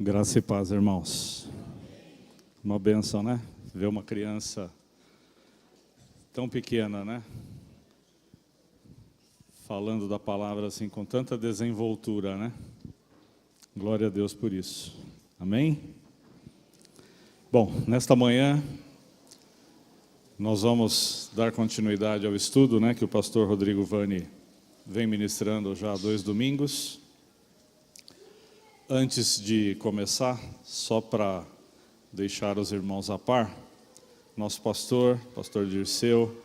Graça e paz, irmãos. Uma bênção, né? Ver uma criança tão pequena, né? Falando da palavra assim com tanta desenvoltura, né? Glória a Deus por isso. Amém? Bom, nesta manhã nós vamos dar continuidade ao estudo, né, que o pastor Rodrigo Vani vem ministrando já há 2 domingos. Antes de começar, só para deixar os irmãos a par, nosso pastor Dirceu,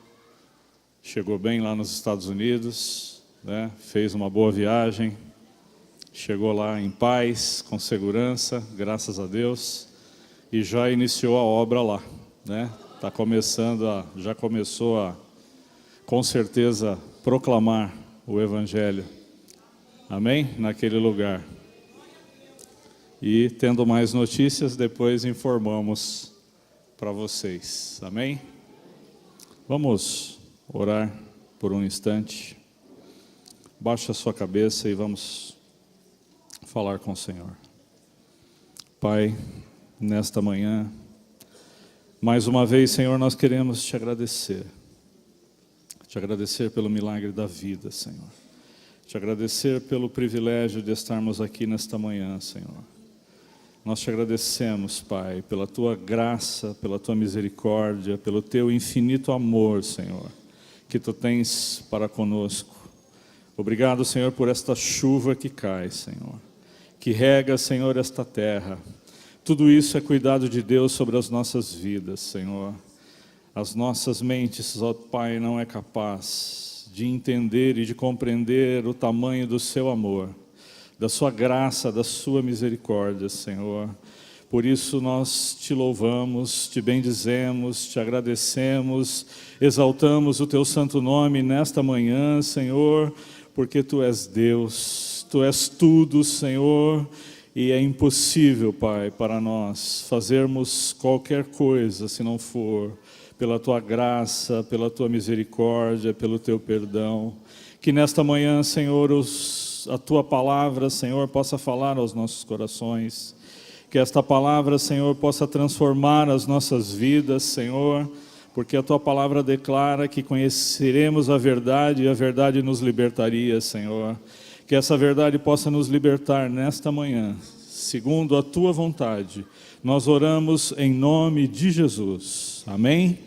chegou bem lá nos Estados Unidos, né? Fez uma boa viagem, chegou lá em paz, com segurança, graças a Deus, e já iniciou a obra lá, né? Já começou a, com certeza, proclamar o Evangelho, amém? Naquele lugar. E tendo mais notícias, depois informamos para vocês, amém? Vamos orar por um instante. Baixe a sua cabeça e vamos falar com o Senhor. Pai, nesta manhã, mais uma vez, Senhor, nós queremos te agradecer pelo milagre da vida, Senhor. Te agradecer pelo privilégio de estarmos aqui nesta manhã, Senhor. Nós te agradecemos, Pai, pela Tua graça, pela Tua misericórdia, pelo Teu infinito amor, Senhor, que Tu tens para conosco. Obrigado, Senhor, por esta chuva que cai, Senhor, que rega, Senhor, esta terra. Tudo isso é cuidado de Deus sobre as nossas vidas, Senhor. As nossas mentes, ó Pai, não é capaz de entender e de compreender o tamanho do Seu amor, da Sua graça, da Sua misericórdia, Senhor. Por isso nós Te louvamos, Te bendizemos, Te agradecemos, exaltamos o Teu santo nome nesta manhã, Senhor, porque Tu és Deus, Tu és tudo, Senhor, e é impossível, Pai, para nós fazermos qualquer coisa se não for pela Tua graça, pela Tua misericórdia, pelo Teu perdão. Que nesta manhã, Senhor, a Tua palavra, Senhor, possa falar aos nossos corações. Que esta palavra, Senhor, possa transformar as nossas vidas, Senhor, porque a Tua palavra declara que conheceremos a verdade e a verdade nos libertaria, Senhor. Que essa verdade possa nos libertar nesta manhã, segundo a Tua vontade. Nós oramos em nome de Jesus. Amém?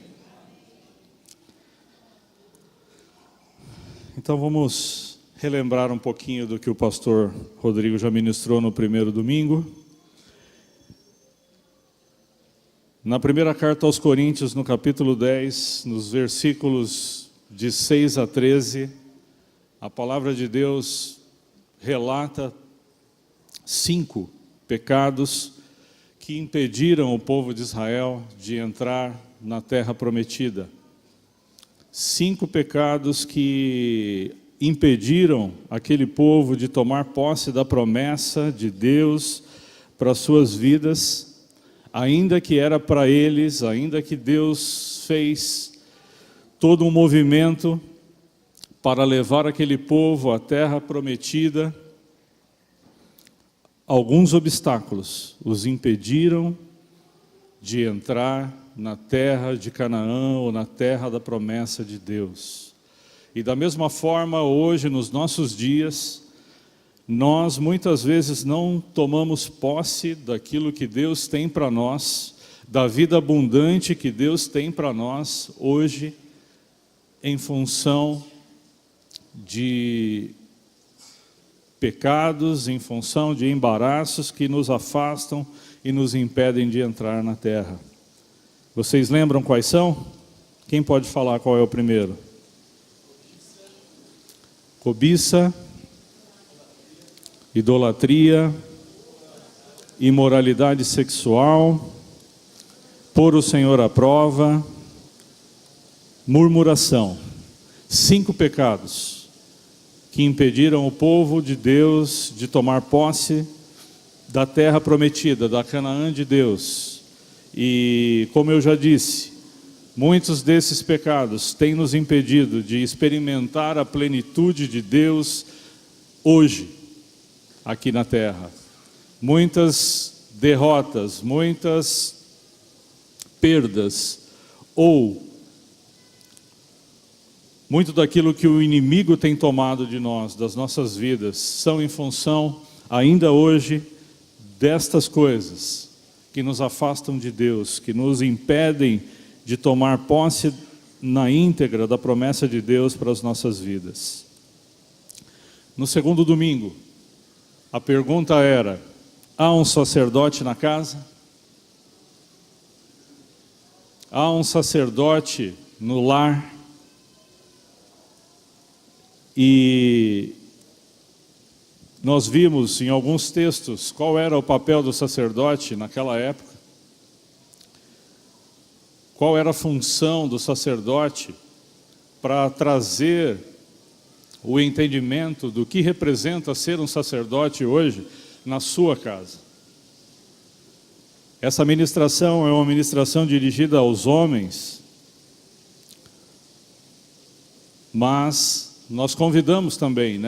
Então vamos relembrar um pouquinho do que o pastor Rodrigo já ministrou no primeiro domingo. Na primeira carta aos Coríntios, no capítulo 10, nos versículos de 6 a 13, a palavra de Deus relata 5 pecados que impediram o povo de Israel de entrar na terra prometida. 5 pecados que impediram aquele povo de tomar posse da promessa de Deus para as suas vidas, ainda que era para eles, ainda que Deus fez todo um movimento para levar aquele povo à terra prometida, alguns obstáculos os impediram de entrar na terra de Canaã ou na terra da promessa de Deus. E da mesma forma, hoje, nos nossos dias, nós muitas vezes não tomamos posse daquilo que Deus tem para nós, da vida abundante que Deus tem para nós hoje, em função de pecados, em função de embaraços que nos afastam e nos impedem de entrar na terra. Vocês lembram quais são? Quem pode falar qual é o primeiro? Cobiça, idolatria, imoralidade sexual, pôr o Senhor à prova, murmuração. 5 pecados que impediram o povo de Deus de tomar posse da terra prometida, da Canaã de Deus. E como eu já disse, muitos desses pecados têm nos impedido de experimentar a plenitude de Deus hoje, aqui na terra. Muitas derrotas, muitas perdas, ou muito daquilo que o inimigo tem tomado de nós, das nossas vidas, são em função, ainda hoje, destas coisas que nos afastam de Deus, que nos impedem de tomar posse na íntegra da promessa de Deus para as nossas vidas. No segundo domingo, a pergunta era: há um sacerdote na casa? Há um sacerdote no lar? E nós vimos em alguns textos qual era o papel do sacerdote naquela época, qual era a função do sacerdote para trazer o entendimento do que representa ser um sacerdote hoje na sua casa. Essa ministração é uma ministração dirigida aos homens, mas nós convidamos também,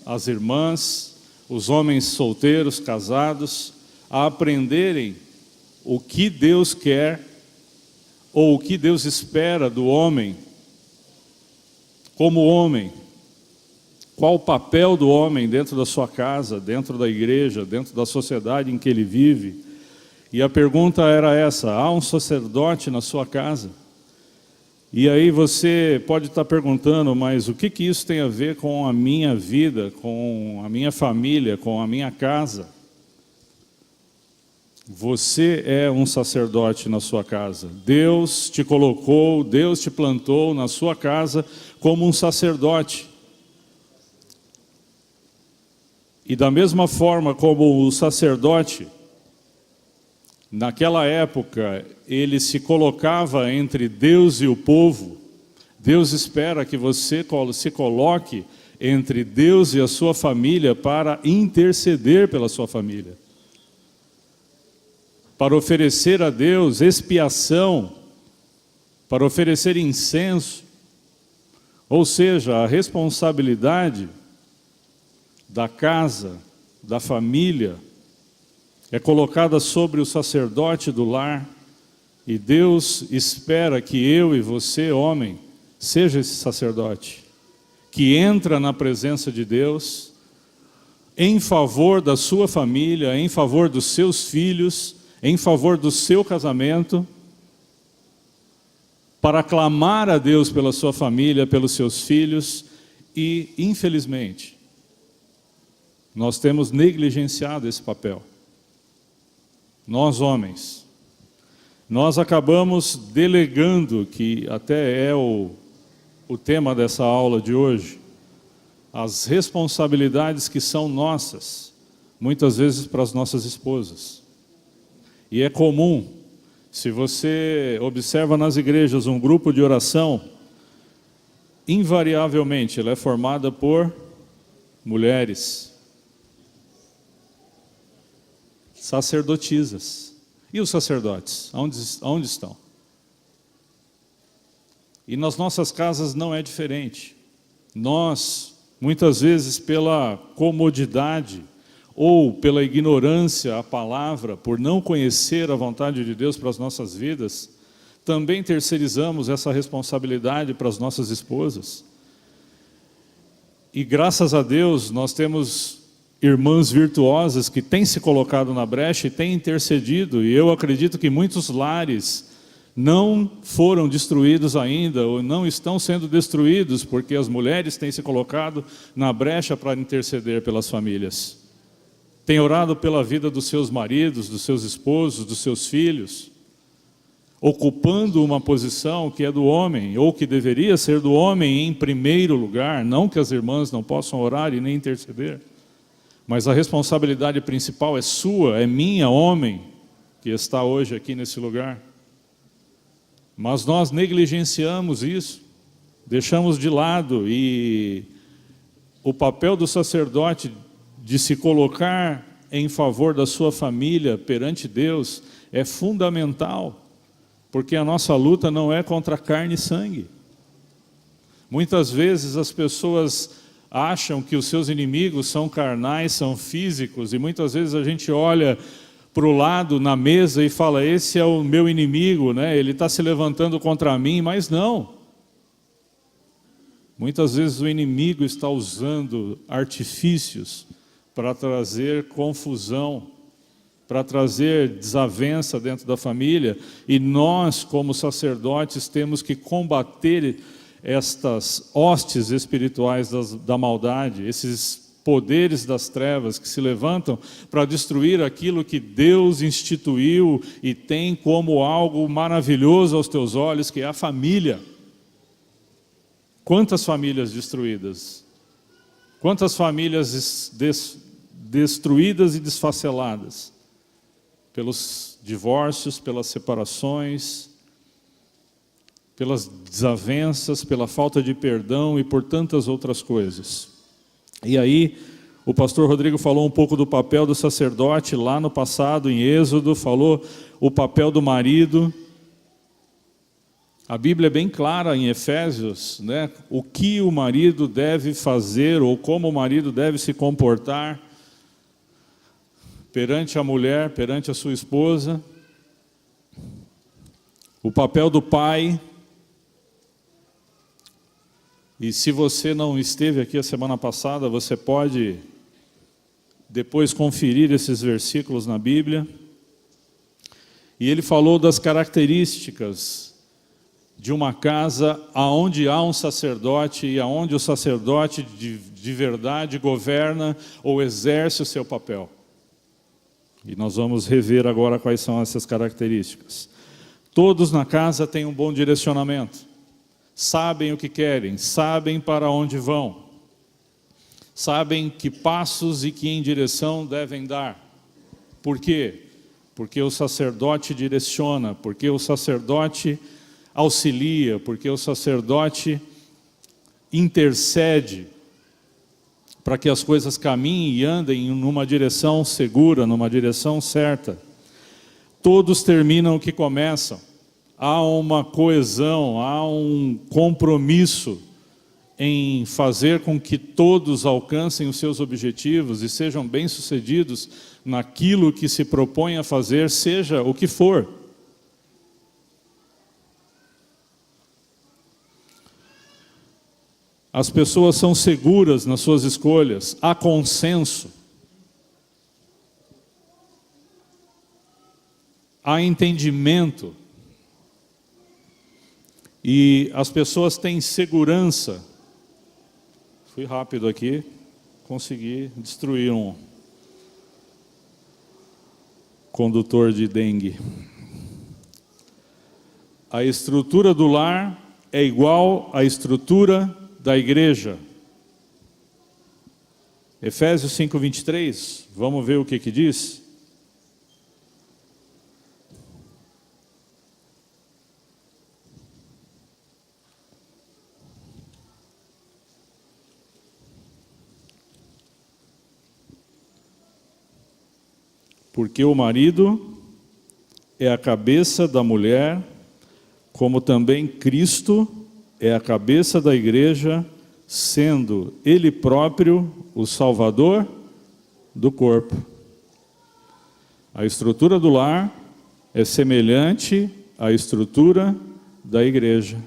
as irmãs, os homens solteiros, casados, a aprenderem o que Deus quer ou o que Deus espera do homem como homem. Qual o papel do homem dentro da sua casa, dentro da igreja, dentro da sociedade em que ele vive. E a pergunta era essa: há um sacerdote na sua casa? E aí você pode estar perguntando, mas o que isso tem a ver com a minha vida, com a minha família, com a minha casa? Você é um sacerdote na sua casa. Deus te colocou, Deus te plantou na sua casa como um sacerdote. E da mesma forma como o sacerdote, naquela época, ele se colocava entre Deus e o povo, Deus espera que você se coloque entre Deus e a sua família para interceder pela sua família, para oferecer a Deus expiação, para oferecer incenso. Ou seja, a responsabilidade da casa, da família, é colocada sobre o sacerdote do lar, e Deus espera que eu e você, homem, seja esse sacerdote, que entra na presença de Deus, em favor da sua família, em favor dos seus filhos, em favor do seu casamento, para clamar a Deus pela sua família, pelos seus filhos, e, infelizmente, nós temos negligenciado esse papel. Nós, homens, nós acabamos delegando, que até é o tema dessa aula de hoje, as responsabilidades que são nossas, muitas vezes para as nossas esposas. E é comum, se você observa nas igrejas um grupo de oração, invariavelmente ela é formada por mulheres, sacerdotisas. E os sacerdotes, aonde estão? E nas nossas casas não é diferente. Nós, muitas vezes pela comodidade ou pela ignorância à palavra, por não conhecer a vontade de Deus para as nossas vidas, também terceirizamos essa responsabilidade para as nossas esposas. E graças a Deus nós temos irmãs virtuosas que têm se colocado na brecha e têm intercedido, e eu acredito que muitos lares não foram destruídos ainda, ou não estão sendo destruídos, porque as mulheres têm se colocado na brecha para interceder pelas famílias. Têm orado pela vida dos seus maridos, dos seus esposos, dos seus filhos, ocupando uma posição que é do homem, ou que deveria ser do homem em primeiro lugar, não que as irmãs não possam orar e nem interceder. Mas a responsabilidade principal é sua, é minha, homem, que está hoje aqui nesse lugar. Mas nós negligenciamos isso, deixamos de lado, e o papel do sacerdote de se colocar em favor da sua família perante Deus é fundamental, porque a nossa luta não é contra carne e sangue. Muitas vezes as pessoas acham que os seus inimigos são carnais, são físicos, e muitas vezes a gente olha para o lado na mesa e fala, esse é o meu inimigo, né? Ele está se levantando contra mim, mas não. Muitas vezes o inimigo está usando artifícios para trazer confusão, para trazer desavença dentro da família, e nós, como sacerdotes, temos que combater estas hostes espirituais da maldade, esses poderes das trevas que se levantam para destruir aquilo que Deus instituiu e tem como algo maravilhoso aos teus olhos, que é a família. Quantas famílias destruídas? Quantas famílias destruídas e desfaceladas? Pelos divórcios, pelas separações, pelas desavenças, pela falta de perdão e por tantas outras coisas. E aí, o pastor Rodrigo falou um pouco do papel do sacerdote lá no passado, em Êxodo, falou o papel do marido. A Bíblia é bem clara em Efésios, né? O que o marido deve fazer ou como o marido deve se comportar perante a mulher, perante a sua esposa. O papel do pai. E se você não esteve aqui a semana passada, você pode depois conferir esses versículos na Bíblia. E ele falou das características de uma casa aonde há um sacerdote e aonde o sacerdote de verdade governa ou exerce o seu papel. E nós vamos rever agora quais são essas características. Todos na casa têm um bom direcionamento, sabem o que querem, sabem para onde vão, sabem que passos e que em direção devem dar. Por quê? Porque o sacerdote direciona, porque o sacerdote auxilia, porque o sacerdote intercede para que as coisas caminhem e andem numa direção segura, numa direção certa. Todos terminam o que começam. Há uma coesão, há um compromisso em fazer com que todos alcancem os seus objetivos e sejam bem-sucedidos naquilo que se propõe a fazer, seja o que for. As pessoas são seguras nas suas escolhas, há consenso, há entendimento, e as pessoas têm segurança. Fui rápido aqui, consegui destruir um condutor de dengue. A estrutura do lar é igual à estrutura da igreja. Efésios 5:23, vamos ver o que diz? Porque o marido é a cabeça da mulher, como também Cristo é a cabeça da igreja, sendo Ele próprio o Salvador do corpo. A estrutura do lar é semelhante à estrutura da igreja.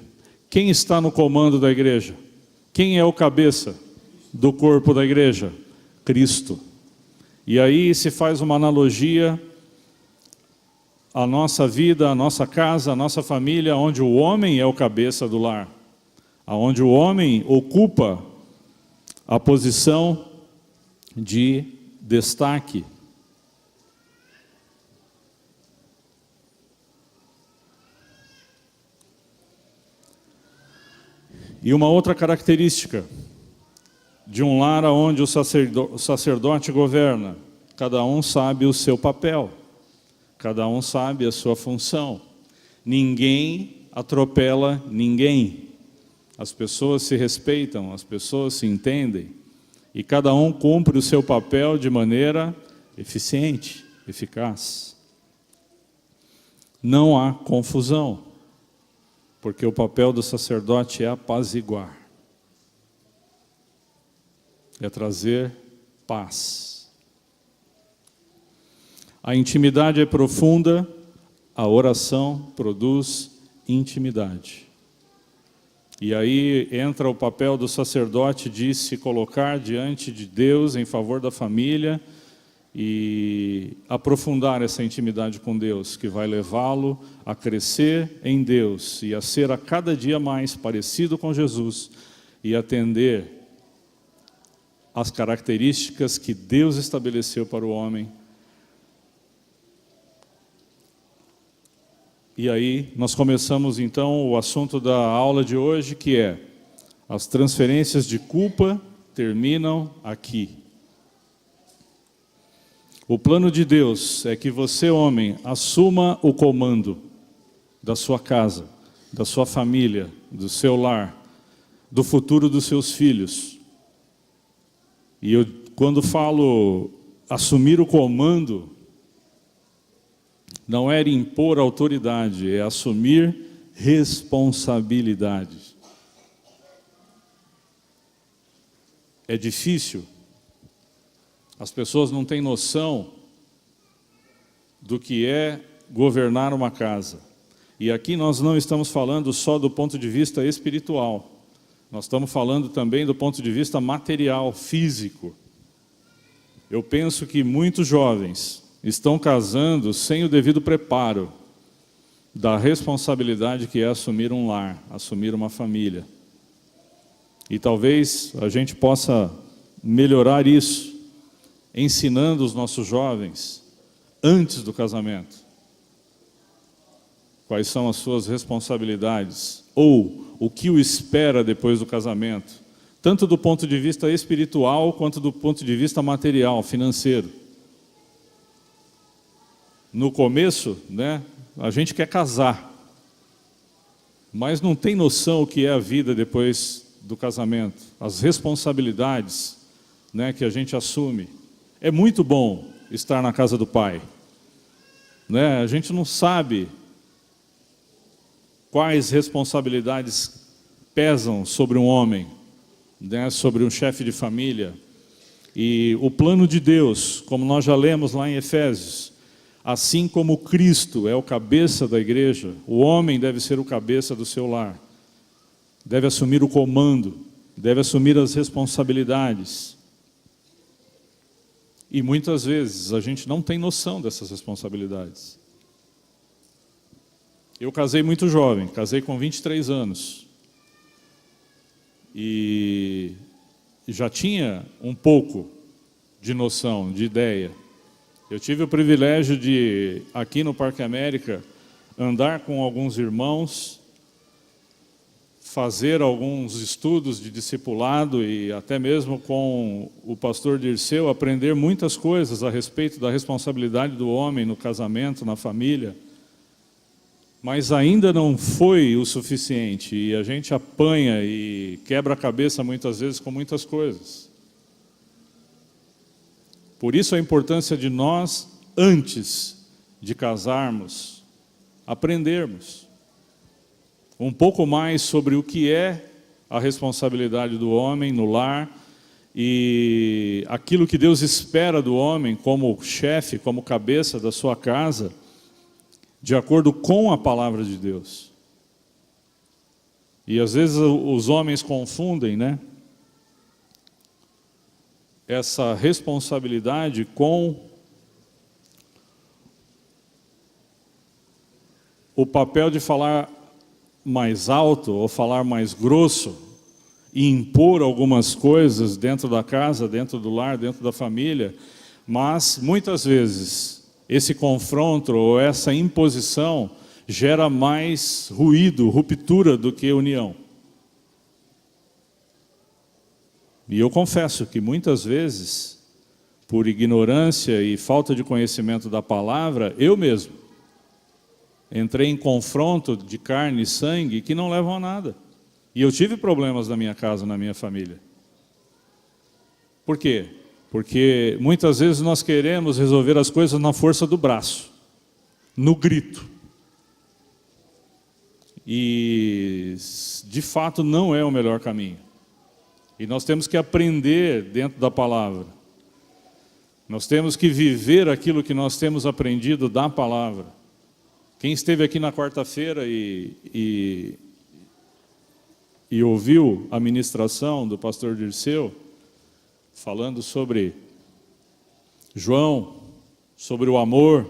Quem está no comando da igreja? Quem é o cabeça do corpo da igreja? Cristo. E aí se faz uma analogia à nossa vida, à nossa casa, à nossa família, onde o homem é o cabeça do lar, onde o homem ocupa a posição de destaque. E uma outra característica de um lar onde o sacerdote governa, cada um sabe o seu papel, cada um sabe a sua função. Ninguém atropela ninguém. As pessoas se respeitam, as pessoas se entendem, e cada um cumpre o seu papel de maneira eficiente, eficaz. Não há confusão, porque o papel do sacerdote é apaziguar, é trazer paz. A intimidade é profunda, a oração produz intimidade. E aí entra o papel do sacerdote de se colocar diante de Deus em favor da família e aprofundar essa intimidade com Deus, que vai levá-lo a crescer em Deus e a ser a cada dia mais parecido com Jesus e atender às características que Deus estabeleceu para o homem. E aí nós começamos então o assunto da aula de hoje, que é: as transferências de culpa terminam aqui. O plano de Deus é que você, homem, assuma o comando da sua casa, da sua família, do seu lar, do futuro dos seus filhos. E eu, quando falo assumir o comando, não é impor autoridade, é assumir responsabilidade. É difícil. As pessoas não têm noção do que é governar uma casa. E aqui nós não estamos falando só do ponto de vista espiritual. Nós estamos falando também do ponto de vista material, físico. Eu penso que muitos jovens estão casando sem o devido preparo da responsabilidade que é assumir um lar, assumir uma família. E talvez a gente possa melhorar isso, ensinando os nossos jovens, antes do casamento, quais são as suas responsabilidades, ou o que o espera depois do casamento, tanto do ponto de vista espiritual, quanto do ponto de vista material, financeiro. No começo, né, a gente quer casar, mas não tem noção o que é a vida depois do casamento, as responsabilidades, né, que a gente assume. É muito bom estar na casa do pai, né? A gente não sabe quais responsabilidades pesam sobre um homem, né, sobre um chefe de família. E o plano de Deus, como nós já lemos lá em Efésios, assim como Cristo é o cabeça da igreja, o homem deve ser o cabeça do seu lar, deve assumir o comando, deve assumir as responsabilidades. E muitas vezes a gente não tem noção dessas responsabilidades. Eu casei muito jovem, casei com 23 anos. E já tinha um pouco de noção, de ideia. Eu tive o privilégio de, aqui no Parque América, andar com alguns irmãos, fazer alguns estudos de discipulado e até mesmo com o pastor Dirceu, aprender muitas coisas a respeito da responsabilidade do homem no casamento, na família. Mas ainda não foi o suficiente e a gente apanha e quebra a cabeça muitas vezes com muitas coisas. Por isso a importância de nós, antes de casarmos, aprendermos um pouco mais sobre o que é a responsabilidade do homem no lar e aquilo que Deus espera do homem como chefe, como cabeça da sua casa, de acordo com a palavra de Deus. E às vezes os homens confundem, né, essa responsabilidade com o papel de falar mais alto ou falar mais grosso e impor algumas coisas dentro da casa, dentro do lar, dentro da família, mas muitas vezes esse confronto ou essa imposição gera mais ruído, ruptura do que união. E eu confesso que muitas vezes, por ignorância e falta de conhecimento da palavra, eu mesmo entrei em confronto de carne e sangue que não levam a nada. E eu tive problemas na minha casa, na minha família. Por quê? Porque muitas vezes nós queremos resolver as coisas na força do braço, no grito. E, de fato, não é o melhor caminho. E nós temos que aprender dentro da palavra. Nós temos que viver aquilo que nós temos aprendido da palavra. Quem esteve aqui na quarta-feira e ouviu a ministração do pastor Dirceu, falando sobre João, sobre o amor.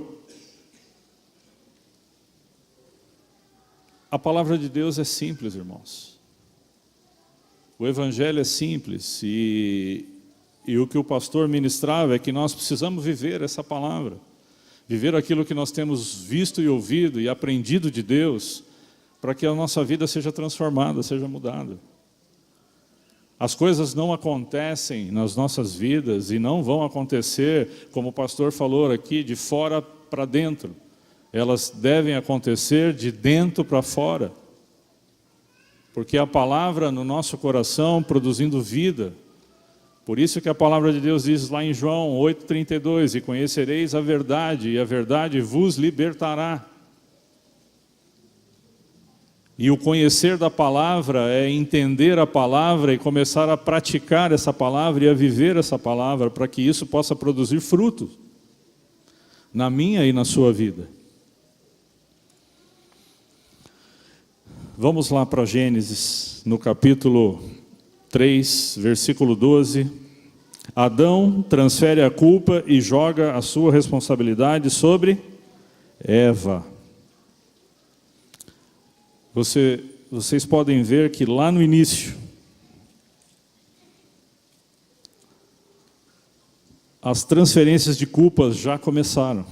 A palavra de Deus é simples, irmãos. O evangelho é simples e o que o pastor ministrava é que nós precisamos viver essa palavra. Viver aquilo que nós temos visto e ouvido e aprendido de Deus, para que a nossa vida seja transformada, seja mudada. As coisas não acontecem nas nossas vidas e não vão acontecer, como o pastor falou aqui, de fora para dentro. Elas devem acontecer de dentro para fora. Porque a palavra no nosso coração produzindo vida. Por isso que a palavra de Deus diz lá em João 8,32, e conhecereis a verdade, e a verdade vos libertará. E o conhecer da palavra é entender a palavra e começar a praticar essa palavra e a viver essa palavra, para que isso possa produzir fruto na minha e na sua vida. Vamos lá para Gênesis, no capítulo 3, versículo 12. Adão transfere a culpa e joga a sua responsabilidade sobre Eva. Vocês podem ver que lá no início, as transferências de culpas já começaram,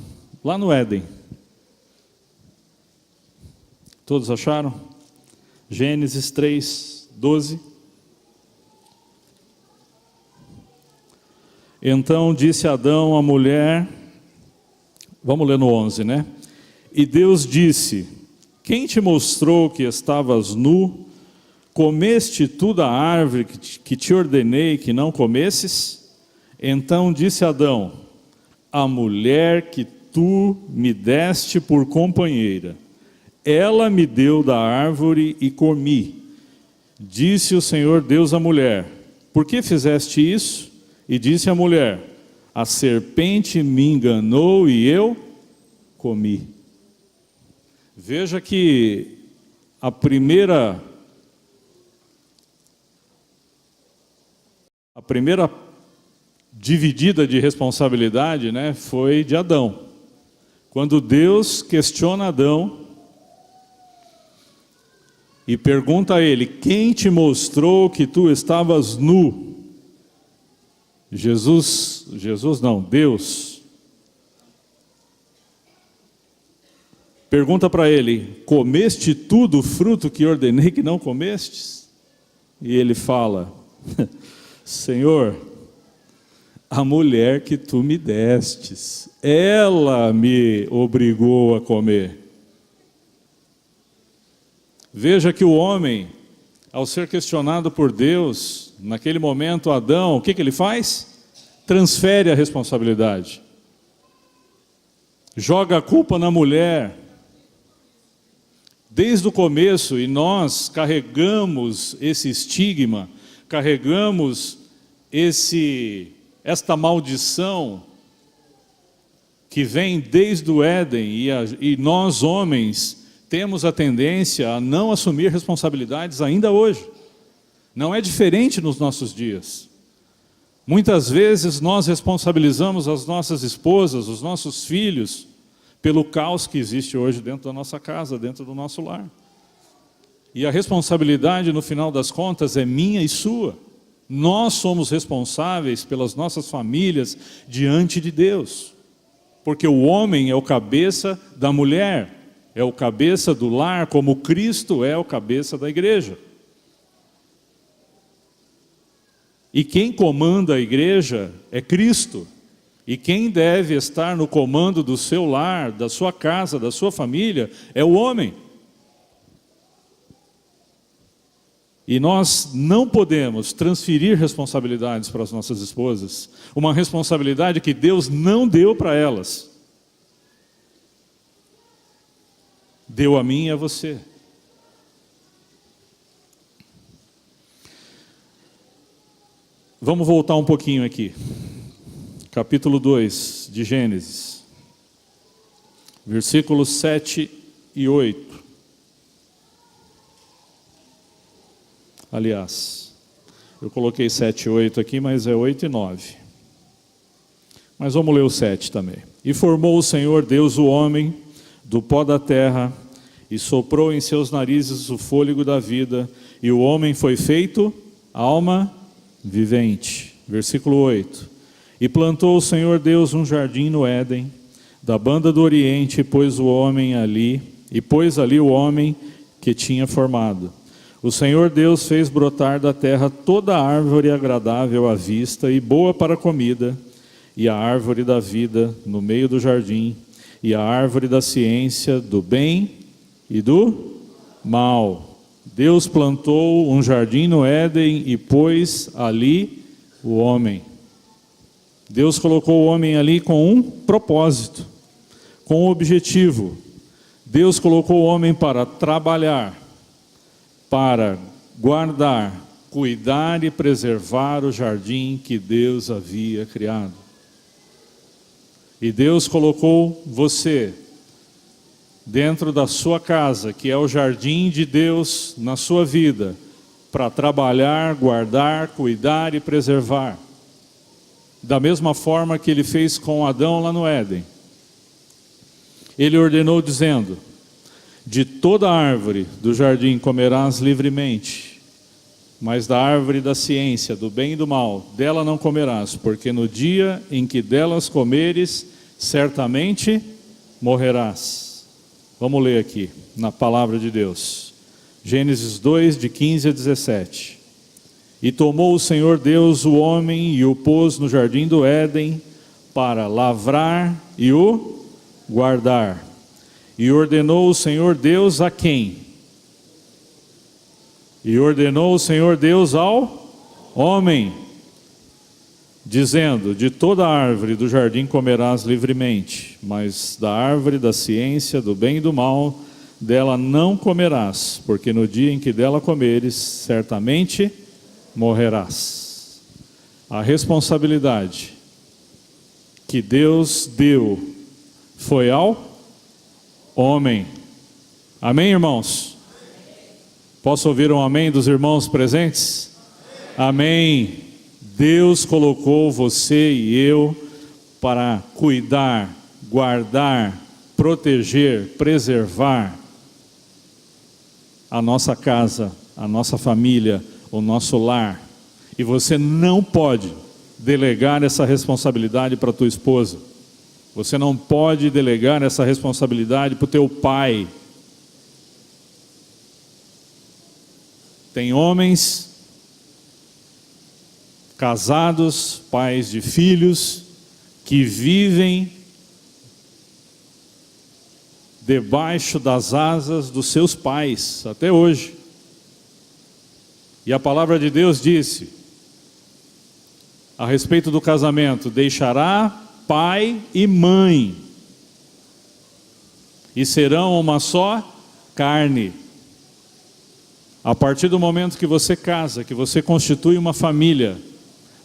lá no Éden. Todos acharam? Gênesis 3, 12. Então disse Adão à mulher, vamos ler no 11, né? E Deus disse: quem te mostrou que estavas nu? Comeste tu da árvore que te ordenei que não comesses? Então disse Adão: a mulher que tu me deste por companheira, ela me deu da árvore e comi. Disse o Senhor Deus à mulher: por que fizeste isso? E disse a mulher: a serpente me enganou e eu comi. Veja que a primeira dividida de responsabilidade, né, foi de Adão. Quando Deus questiona Adão e pergunta a ele: quem te mostrou que tu estavas nu? Deus pergunta para ele: comeste tu do fruto que ordenei que não comestes? E ele fala: Senhor, a mulher que tu me destes, ela me obrigou a comer. Veja que o homem, ao ser questionado por Deus, naquele momento Adão, o que ele faz? Transfere a responsabilidade. Joga a culpa na mulher. Desde o começo, e nós carregamos esse estigma, carregamos esta maldição que vem desde o Éden, e nós homens temos a tendência a não assumir responsabilidades ainda hoje. Não é diferente nos nossos dias. Muitas vezes nós responsabilizamos as nossas esposas, os nossos filhos, pelo caos que existe hoje dentro da nossa casa, dentro do nosso lar. E a responsabilidade, no final das contas, é minha e sua. Nós somos responsáveis pelas nossas famílias diante de Deus. Porque o homem é o cabeça da mulher, é o cabeça do lar, como Cristo é o cabeça da igreja. E quem comanda a igreja é Cristo. E quem deve estar no comando do seu lar, da sua casa, da sua família, é o homem. E nós não podemos transferir responsabilidades para as nossas esposas. Uma responsabilidade que Deus não deu para elas. Deu a mim e a você. Vamos voltar um pouquinho aqui. capítulo 2 de Gênesis, versículos 7 e 8. Aliás, eu coloquei 7 e 8 aqui, mas é 8 e 9. Mas vamos ler o 7 também. E formou o Senhor Deus o homem do pó da terra, e soprou em seus narizes o fôlego da vida, e o homem foi feito alma vivente. Versículo 8. E plantou o Senhor Deus um jardim no Éden, da banda do Oriente, e pôs ali o homem que tinha formado. O Senhor Deus fez brotar da terra toda árvore agradável à vista e boa para a comida, e a árvore da vida no meio do jardim, e a árvore da ciência do bem e do mal. Deus plantou um jardim no Éden e pôs ali o homem. Deus colocou o homem ali com um propósito, com um objetivo. Deus colocou o homem para trabalhar, para guardar, cuidar e preservar o jardim que Deus havia criado. E Deus colocou você dentro da sua casa, que é o jardim de Deus na sua vida, para trabalhar, guardar, cuidar e preservar. Da mesma forma que Ele fez com Adão lá no Éden. Ele ordenou dizendo: de toda árvore do jardim comerás livremente, mas da árvore da ciência, do bem e do mal, dela não comerás, porque no dia em que delas comeres, certamente morrerás. Vamos ler aqui, na palavra de Deus. Gênesis 2, de 15 a 17. E tomou o Senhor Deus o homem e o pôs no jardim do Éden para lavrar e o guardar. E ordenou o Senhor Deus a quem? E ordenou o Senhor Deus ao homem, dizendo: de toda árvore do jardim comerás livremente, mas da árvore da ciência, do bem e do mal, dela não comerás, porque no dia em que dela comeres, certamente morrerás. A responsabilidade que Deus deu foi ao homem. Amém, irmãos? Posso ouvir um amém dos irmãos presentes? Amém. Deus colocou você e eu para cuidar, guardar, proteger, preservar a nossa casa, a nossa família, o nosso lar. E você não pode delegar essa responsabilidade para a tua esposa. Você não pode delegar essa responsabilidade para o teu pai. Tem homens casados, pais de filhos, que vivem debaixo das asas dos seus pais, até hoje. E a palavra de Deus disse, a respeito do casamento: deixará pai e mãe, e serão uma só carne. A partir do momento que você casa, que você constitui uma família,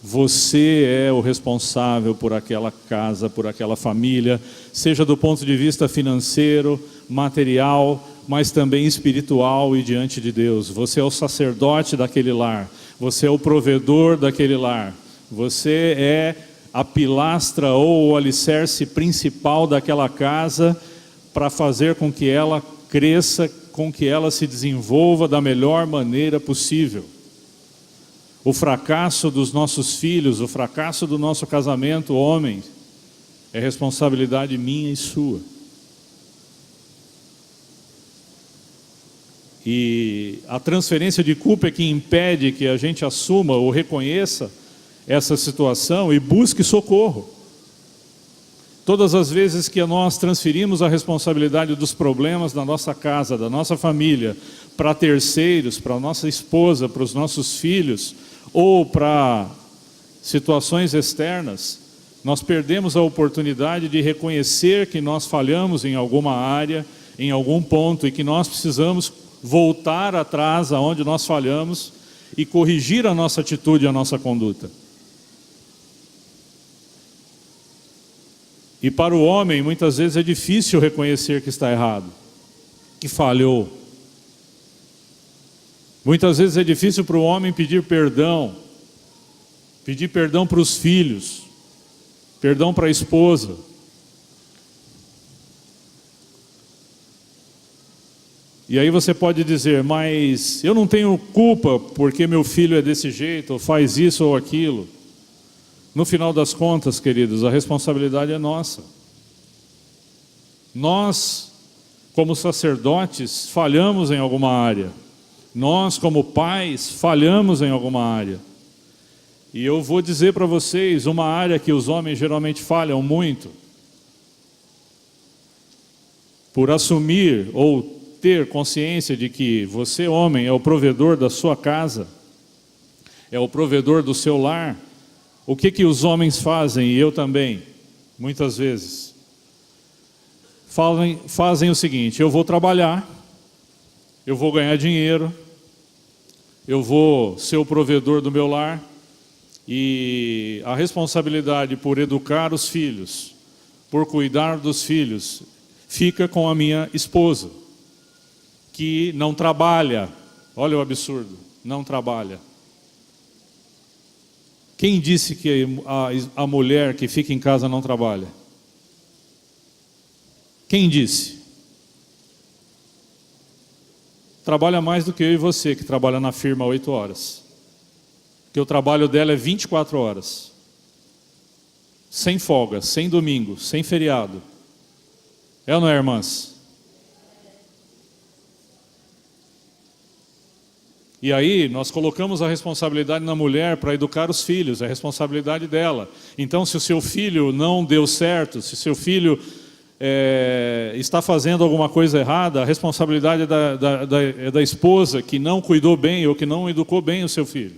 você é o responsável por aquela casa, por aquela família, seja do ponto de vista financeiro, material, mas também espiritual e diante de Deus. Você é o sacerdote daquele lar, você é o provedor daquele lar, você é a pilastra ou o alicerce principal daquela casa para fazer com que ela cresça, com que ela se desenvolva da melhor maneira possível. O fracasso dos nossos filhos, o fracasso do nosso casamento, homens, é responsabilidade minha e sua. E a transferência de culpa é que impede que a gente assuma ou reconheça essa situação e busque socorro. Todas as vezes que nós transferimos a responsabilidade dos problemas da nossa casa, da nossa família, para terceiros, para a nossa esposa, para os nossos filhos, ou para situações externas, nós perdemos a oportunidade de reconhecer que nós falhamos em alguma área, em algum ponto, e que nós precisamos voltar atrás aonde nós falhamos e corrigir a nossa atitude e a nossa conduta. E para o homem, muitas vezes é difícil reconhecer que está errado, que falhou. Muitas vezes é difícil para o homem pedir perdão para os filhos, perdão para a esposa. E aí você pode dizer, mas eu não tenho culpa porque meu filho é desse jeito, ou faz isso ou aquilo. No final das contas, queridos, a responsabilidade é nossa. Nós, como sacerdotes, falhamos em alguma área. Nós, como pais, falhamos em alguma área. E eu vou dizer para vocês, uma área que os homens geralmente falham muito, por assumir ou ter consciência de que você, homem, é o provedor da sua casa, é o provedor do seu lar. O que os homens fazem, e eu também, muitas vezes, fazem o seguinte: eu vou trabalhar, eu vou ganhar dinheiro, eu vou ser o provedor do meu lar, e a responsabilidade por educar os filhos, por cuidar dos filhos, fica com a minha esposa, que não trabalha. Olha o absurdo, não trabalha. Quem disse que a mulher que fica em casa não trabalha? Quem disse? Trabalha mais do que eu e você, que trabalha na firma 8 horas. Porque o trabalho dela é 24 horas. Sem folga, sem domingo, sem feriado. É ou não é, irmãs? E aí nós colocamos a responsabilidade na mulher para educar os filhos, é a responsabilidade dela. Então, se o seu filho não deu certo, se o seu filho está fazendo alguma coisa errada, a responsabilidade é da esposa que não cuidou bem ou que não educou bem o seu filho.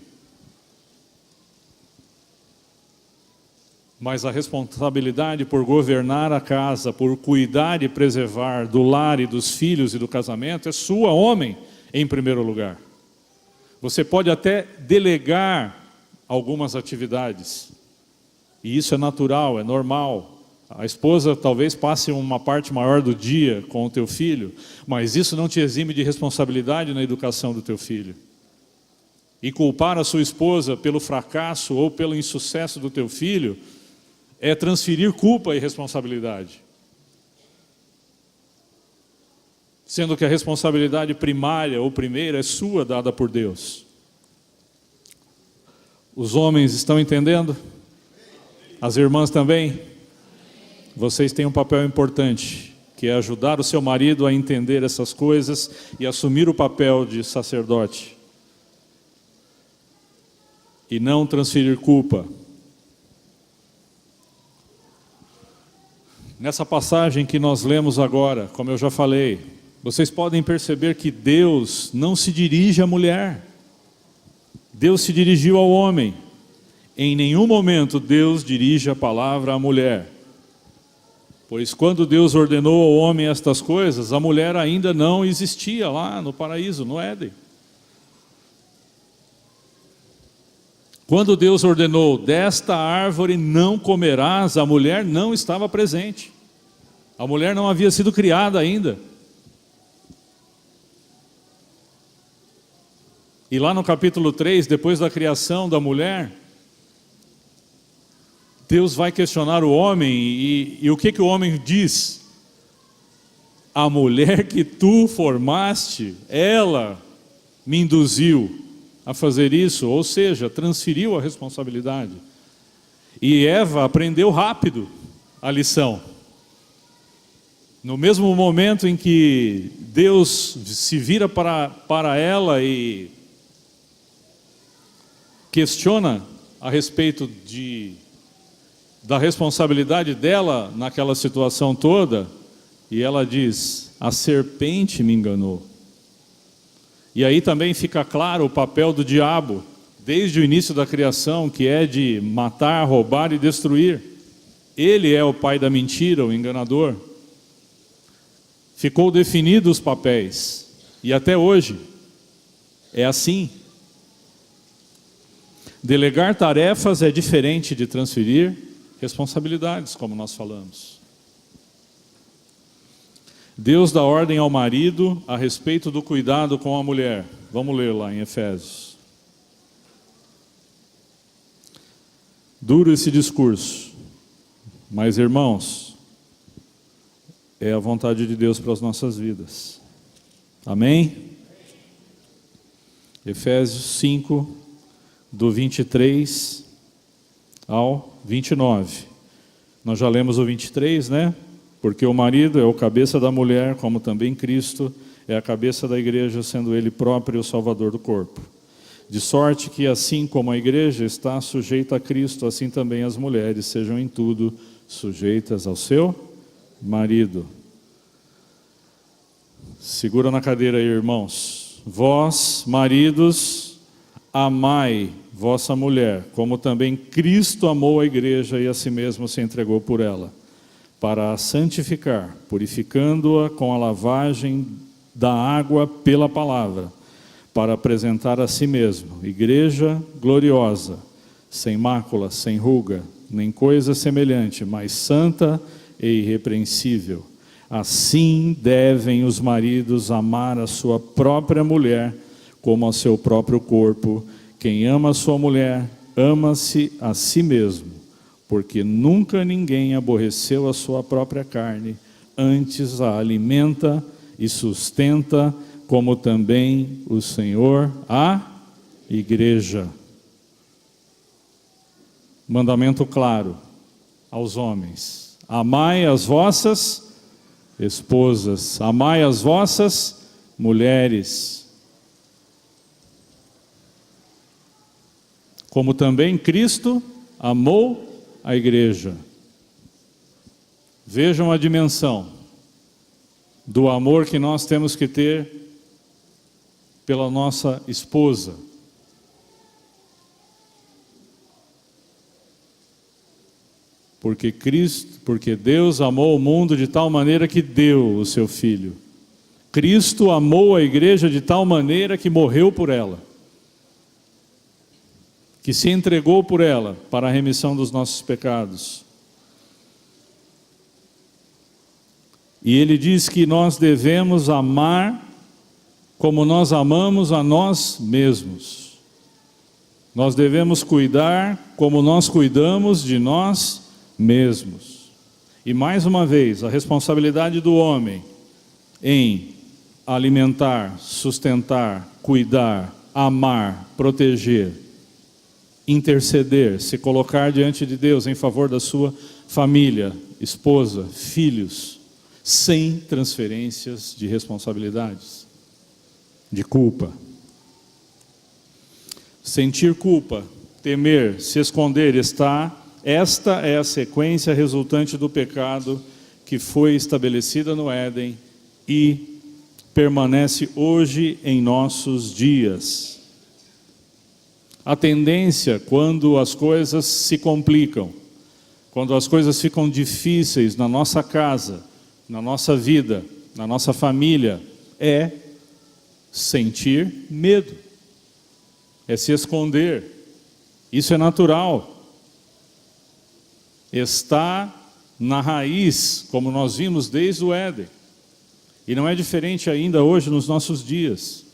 Mas a responsabilidade por governar a casa, por cuidar e preservar do lar e dos filhos e do casamento, é sua, homem, em primeiro lugar. Você pode até delegar algumas atividades, e isso é natural, é normal. A esposa talvez passe uma parte maior do dia com o teu filho, mas isso não te exime de responsabilidade na educação do teu filho. E culpar a sua esposa pelo fracasso ou pelo insucesso do teu filho é transferir culpa e responsabilidade. Sendo que a responsabilidade primária ou primeira é sua, dada por Deus. Os homens estão entendendo? As irmãs também? Vocês têm um papel importante, que é ajudar o seu marido a entender essas coisas e assumir o papel de sacerdote. E não transferir culpa. Nessa passagem que nós lemos agora, como eu já falei, vocês podem perceber que Deus não se dirige à mulher. Deus se dirigiu ao homem. Em nenhum momento Deus dirige a palavra à mulher. Pois quando Deus ordenou ao homem estas coisas, a mulher ainda não existia lá no paraíso, no Éden. Quando Deus ordenou, desta árvore não comerás, a mulher não estava presente. A mulher não havia sido criada ainda. E lá no capítulo 3, depois da criação da mulher, Deus vai questionar o homem, e o que o homem diz? A mulher que tu formaste, ela me induziu a fazer isso, ou seja, transferiu a responsabilidade. E Eva aprendeu rápido a lição. No mesmo momento em que Deus se vira para ela e questiona a respeito da responsabilidade dela naquela situação toda, e ela diz, a serpente me enganou. E aí também fica claro o papel do diabo, desde o início da criação, que é de matar, roubar e destruir. Ele é o pai da mentira, o enganador. Ficou definido os papéis, e até hoje é assim. Delegar tarefas é diferente de transferir responsabilidades, como nós falamos. Deus dá ordem ao marido a respeito do cuidado com a mulher. Vamos ler lá em Efésios. Duro esse discurso, mas irmãos, é a vontade de Deus para as nossas vidas. Amém? Efésios 5, do 23 ao 29. Nós já lemos o 23, né? Porque o marido é o cabeça da mulher, como também Cristo é a cabeça da igreja, sendo ele próprio o salvador do corpo. De sorte que assim como a igreja está sujeita a Cristo, assim também as mulheres sejam em tudo sujeitas ao seu marido. Segura na cadeira aí, irmãos. Vós, maridos, amai vossa mulher, como também Cristo amou a igreja e a si mesmo se entregou por ela, para a santificar, purificando-a com a lavagem da água pela palavra, para apresentar a si mesmo, igreja gloriosa, sem mácula, sem ruga, nem coisa semelhante, mas santa e irrepreensível. Assim devem os maridos amar a sua própria mulher, como ao seu próprio corpo. Quem ama a sua mulher, ama-se a si mesmo, porque nunca ninguém aborreceu a sua própria carne, antes a alimenta e sustenta, como também o Senhor a igreja. Mandamento claro aos homens: amai as vossas esposas, amai as vossas mulheres, como também Cristo amou a igreja. Vejam a dimensão do amor que nós temos que ter pela nossa esposa. Porque Deus amou o mundo de tal maneira que deu o seu Filho. Cristo amou a igreja de tal maneira que morreu por ela, que se entregou por ela para a remissão dos nossos pecados. E ele diz que nós devemos amar como nós amamos a nós mesmos. Nós devemos cuidar como nós cuidamos de nós mesmos. E mais uma vez, a responsabilidade do homem em alimentar, sustentar, cuidar, amar, proteger, interceder, se colocar diante de Deus em favor da sua família, esposa, filhos, sem transferências de responsabilidades, de culpa. Sentir culpa, temer, se esconder, esta é a sequência resultante do pecado que foi estabelecida no Éden e permanece hoje em nossos dias. A tendência, quando as coisas se complicam, quando as coisas ficam difíceis na nossa casa, na nossa vida, na nossa família, é sentir medo, é se esconder. Isso é natural. Está na raiz, como nós vimos desde o Éden. E não é diferente ainda hoje nos nossos dias.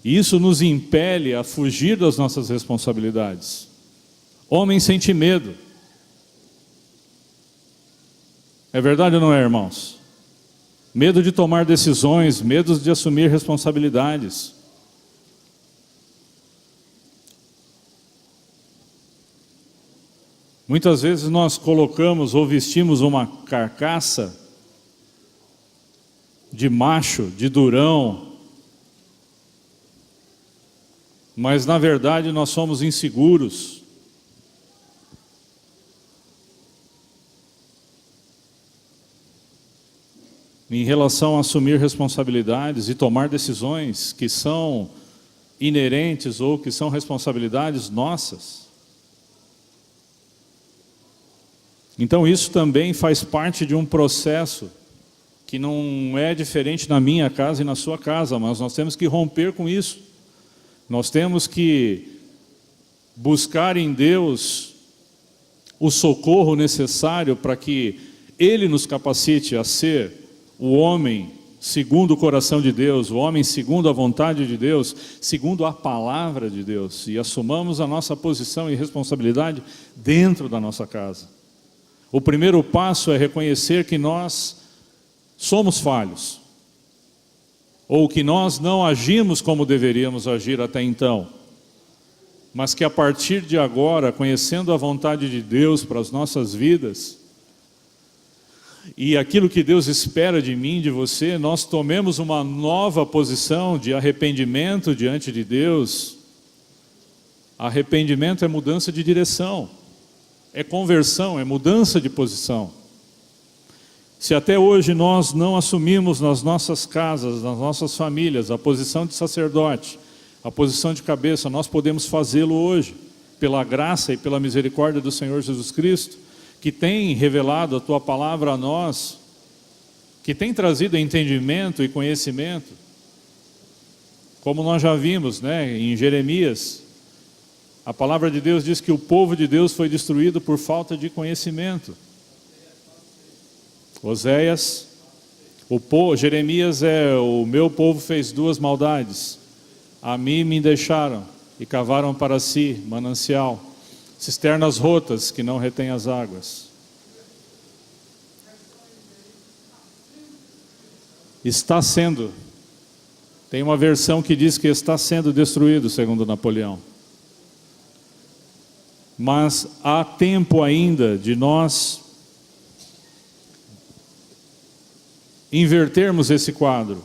E isso nos impele a fugir das nossas responsabilidades. Homem sente medo. É verdade ou não é, irmãos? Medo de tomar decisões, medo de assumir responsabilidades. Muitas vezes nós colocamos ou vestimos uma carcaça de macho, de durão, mas na verdade nós somos inseguros. Em relação a assumir responsabilidades e tomar decisões que são inerentes ou que são responsabilidades nossas. Então isso também faz parte de um processo que não é diferente na minha casa e na sua casa, mas nós temos que romper com isso. Nós temos que buscar em Deus o socorro necessário para que Ele nos capacite a ser o homem segundo o coração de Deus, o homem segundo a vontade de Deus, segundo a palavra de Deus, e assumamos a nossa posição e responsabilidade dentro da nossa casa. O primeiro passo é reconhecer que nós somos falhos, ou que nós não agimos como deveríamos agir até então, mas que a partir de agora, conhecendo a vontade de Deus para as nossas vidas, e aquilo que Deus espera de mim, de você, nós tomemos uma nova posição de arrependimento diante de Deus. Arrependimento é mudança de direção, é conversão, é mudança de posição. Se até hoje nós não assumimos nas nossas casas, nas nossas famílias, a posição de sacerdote, a posição de cabeça, nós podemos fazê-lo hoje, pela graça e pela misericórdia do Senhor Jesus Cristo, que tem revelado a Tua palavra a nós, que tem trazido entendimento e conhecimento, como nós já vimos, em Jeremias, a palavra de Deus diz que o povo de Deus foi destruído por falta de conhecimento. Oséias, Jeremias o meu povo fez duas maldades, a mim me deixaram e cavaram para si manancial, cisternas rotas que não retêm as águas. Está sendo, tem uma versão que diz que está sendo destruído, segundo Napoleão. Mas há tempo ainda de nós invertermos esse quadro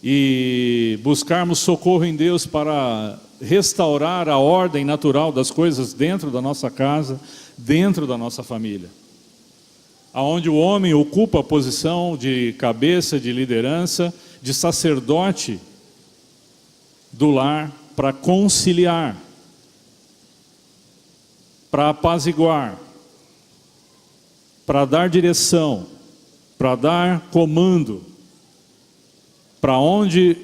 e buscarmos socorro em Deus para restaurar a ordem natural das coisas dentro da nossa casa, dentro da nossa família, aonde o homem ocupa a posição de cabeça, de liderança, de sacerdote do lar, para conciliar, para apaziguar, para dar direção, para dar comando, para onde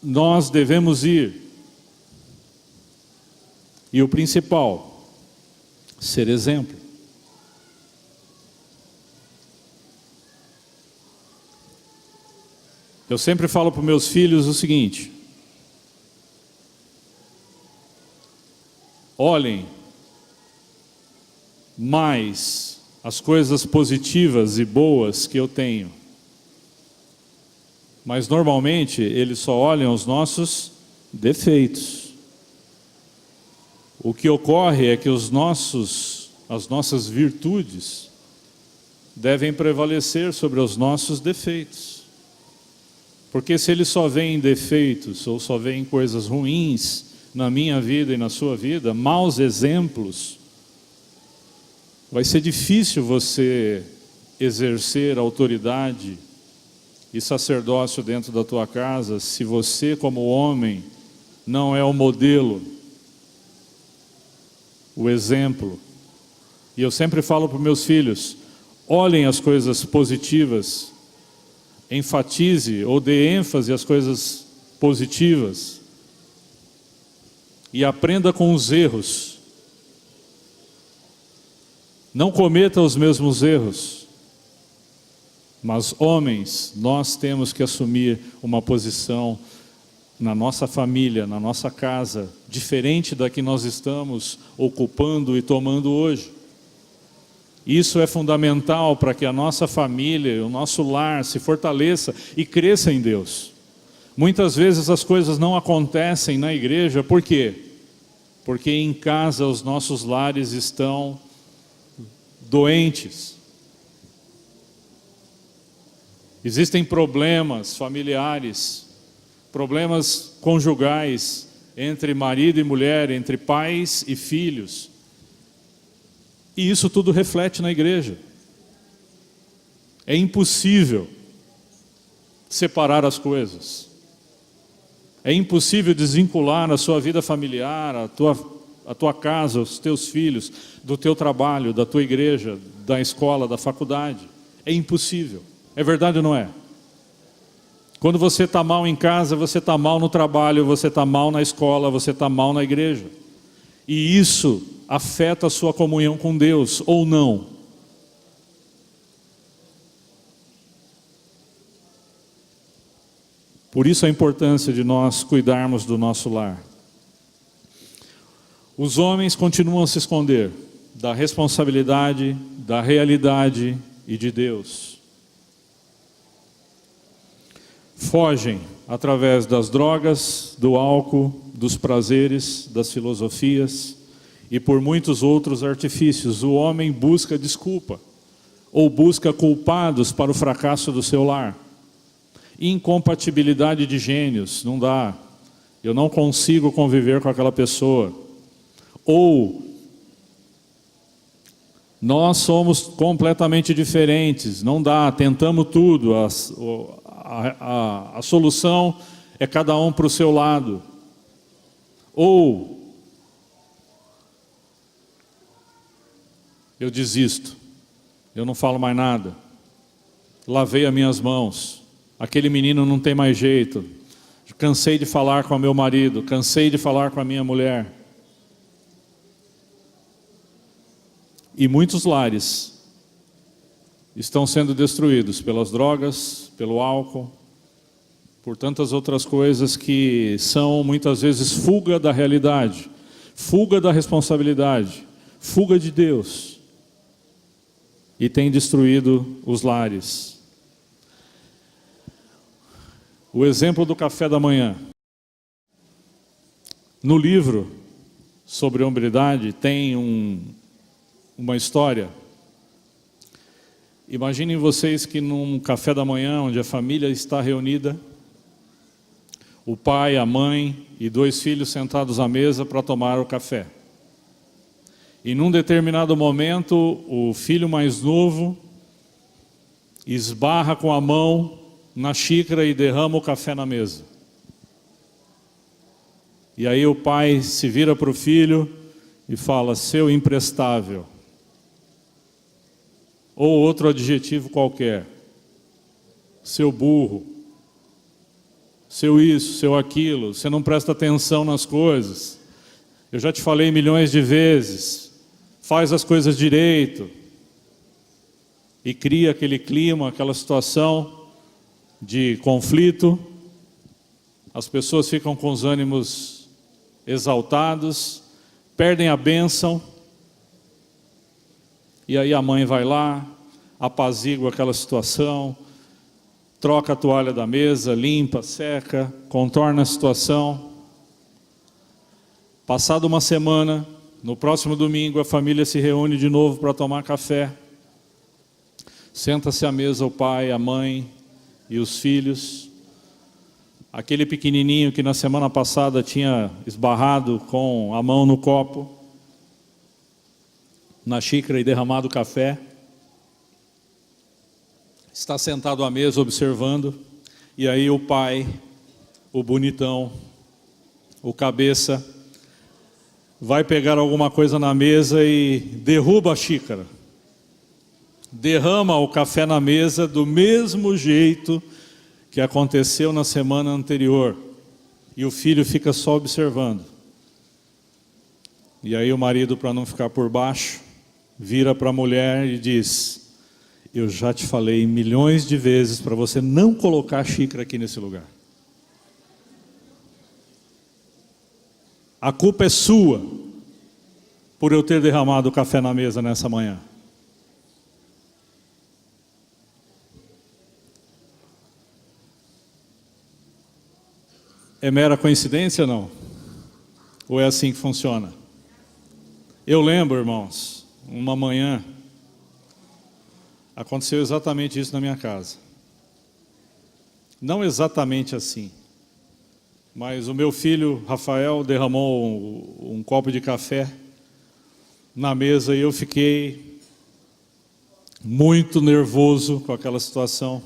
nós devemos ir. E o principal, ser exemplo. Eu sempre falo para os meus filhos o seguinte: olhem mais as coisas positivas e boas que eu tenho. Mas normalmente eles só olham os nossos defeitos. O que ocorre é que as nossas virtudes devem prevalecer sobre os nossos defeitos. Porque se eles só veem defeitos ou só veem coisas ruins na minha vida e na sua vida, maus exemplos, vai ser difícil você exercer autoridade e sacerdócio dentro da tua casa se você, como homem, não é o modelo, o exemplo. E eu sempre falo para os meus filhos: olhem as coisas positivas, enfatize ou dê ênfase às coisas positivas e aprenda com os erros. Não cometa os mesmos erros. Mas homens, nós temos que assumir uma posição na nossa família, na nossa casa, diferente da que nós estamos ocupando e tomando hoje. Isso é fundamental para que a nossa família, o nosso lar se fortaleça e cresça em Deus. Muitas vezes as coisas não acontecem na igreja, por quê? Porque em casa os nossos lares estão doentes. Existem problemas familiares, problemas conjugais entre marido e mulher, entre pais e filhos. E isso tudo reflete na igreja. É impossível separar as coisas. É impossível desvincular a sua vida familiar, a tua casa, os teus filhos, do teu trabalho, da tua igreja, da escola, da faculdade. É impossível. É verdade ou não é? Quando você está mal em casa, você está mal no trabalho, você está mal na escola, você está mal na igreja. E isso afeta a sua comunhão com Deus, ou não? Por isso a importância de nós cuidarmos do nosso lar. Os homens continuam a se esconder da responsabilidade, da realidade e de Deus. Fogem através das drogas, do álcool, dos prazeres, das filosofias e por muitos outros artifícios. O homem busca desculpa ou busca culpados para o fracasso do seu lar. Incompatibilidade de gênios, não dá. Eu não consigo conviver com aquela pessoa. Ou nós somos completamente diferentes, não dá, tentamos tudo, a solução é cada um para o seu lado. Ou eu desisto, eu não falo mais nada, lavei as minhas mãos, aquele menino não tem mais jeito, cansei de falar com o meu marido, cansei de falar com a minha mulher. E muitos lares estão sendo destruídos pelas drogas, pelo álcool, por tantas outras coisas que são muitas vezes fuga da realidade, fuga da responsabilidade, fuga de Deus. E tem destruído os lares. O exemplo do café da manhã. No livro sobre hombridade tem uma história. Imaginem vocês que num café da manhã, onde a família está reunida, o pai, a mãe e 2 filhos sentados à mesa para tomar o café. E num determinado momento, o filho mais novo esbarra com a mão na xícara e derrama o café na mesa. E aí o pai se vira para o filho e fala: seu imprestável. Ou outro adjetivo qualquer. Seu burro. Seu isso, seu aquilo. Você não presta atenção nas coisas. Eu já te falei milhões de vezes. Faz as coisas direito. E cria aquele clima, aquela situação de conflito. As pessoas ficam com os ânimos exaltados, perdem a bênção. E aí a mãe vai lá, apazigua aquela situação, troca a toalha da mesa, limpa, seca, contorna a situação. Passada uma semana, no próximo domingo, a família se reúne de novo para tomar café. Senta-se à mesa o pai, a mãe e os filhos. Aquele pequenininho que na semana passada tinha esbarrado com a mão no copo, na xícara e derramado café, está sentado à mesa observando, e aí o pai, o bonitão, o cabeça, vai pegar alguma coisa na mesa e derruba a xícara, derrama o café na mesa do mesmo jeito que aconteceu na semana anterior, e o filho fica só observando. E aí o marido, para não ficar por baixo, vira para a mulher e diz: eu já te falei milhões de vezes para você não colocar a xícara aqui nesse lugar. A culpa é sua por eu ter derramado o café na mesa nessa manhã. É mera coincidência ou não? Ou é assim que funciona? Eu lembro, irmãos, uma manhã, aconteceu exatamente isso na minha casa. Não exatamente assim, mas o meu filho, Rafael, derramou um copo de café na mesa e eu fiquei muito nervoso com aquela situação.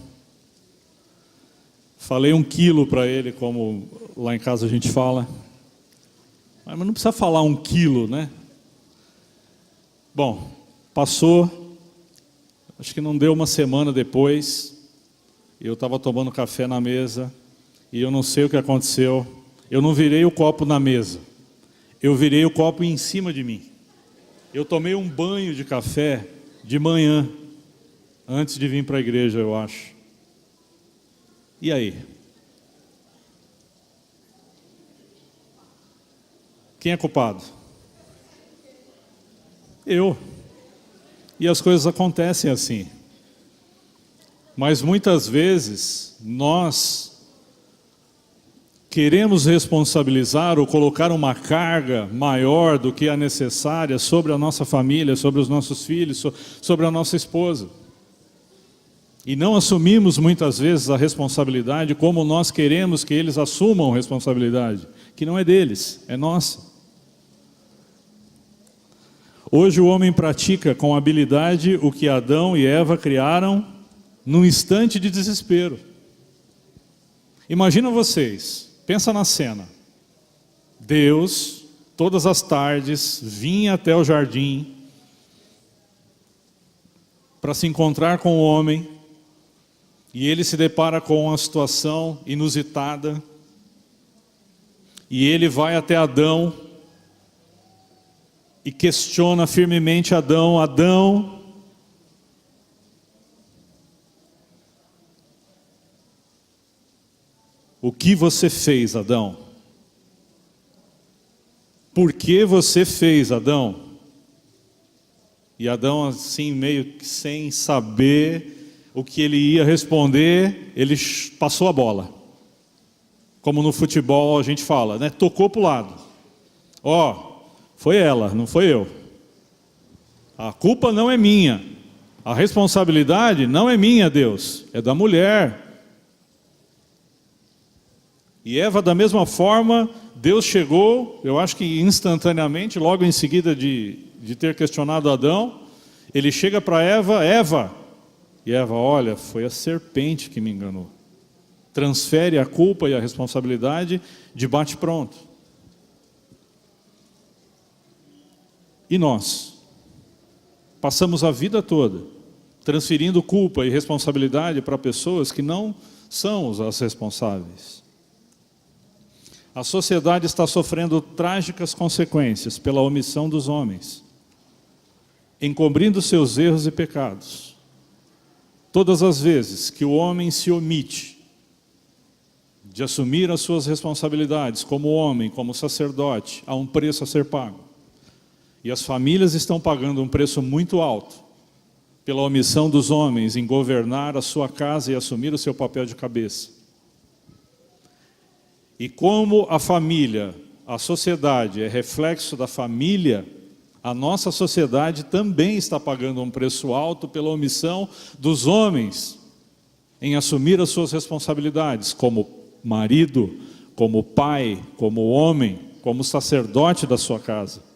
Falei 1 quilo para ele, como lá em casa a gente fala. Mas não precisa falar 1 quilo, né? Bom, passou, acho que não deu uma semana depois, eu estava tomando café na mesa e eu não sei o que aconteceu. Eu não virei o copo na mesa, eu virei o copo em cima de mim. Eu tomei um banho de café de manhã, antes de vir para a igreja, eu acho. E aí? Quem é culpado? Eu. E as coisas acontecem assim. Mas muitas vezes nós queremos responsabilizar ou colocar uma carga maior do que a necessária sobre a nossa família, sobre os nossos filhos, sobre a nossa esposa. E não assumimos muitas vezes a responsabilidade como nós queremos que eles assumam a responsabilidade, que não é deles, é nossa. Hoje o homem pratica com habilidade o que Adão e Eva criaram num instante de desespero. Imagina vocês, pensa na cena. Deus, todas as tardes, vinha até o jardim para se encontrar com o homem, e ele se depara com uma situação inusitada, e ele vai até Adão e questiona firmemente Adão: Adão, o que você fez, Adão? Por que você fez, Adão? E Adão, assim, meio que sem saber o que ele ia responder, ele passou a bola. Como no futebol a gente fala, né? Tocou para o lado. Foi ela, não foi eu. A culpa não é minha. A responsabilidade não é minha, Deus. É da mulher. E Eva, da mesma forma, Deus chegou, eu acho que instantaneamente, logo em seguida de ter questionado Adão, ele chega para Eva: Eva. E Eva: olha, foi a serpente que me enganou. Transfere a culpa e a responsabilidade de bate-pronto. E nós passamos a vida toda transferindo culpa e responsabilidade para pessoas que não são as responsáveis. A sociedade está sofrendo trágicas consequências pela omissão dos homens, encobrindo seus erros e pecados. Todas as vezes que o homem se omite de assumir as suas responsabilidades como homem, como sacerdote, há um preço a ser pago. E as famílias estão pagando um preço muito alto pela omissão dos homens em governar a sua casa e assumir o seu papel de cabeça. E como a família, a sociedade é reflexo da família, a nossa sociedade também está pagando um preço alto pela omissão dos homens em assumir as suas responsabilidades como marido, como pai, como homem, como sacerdote da sua casa.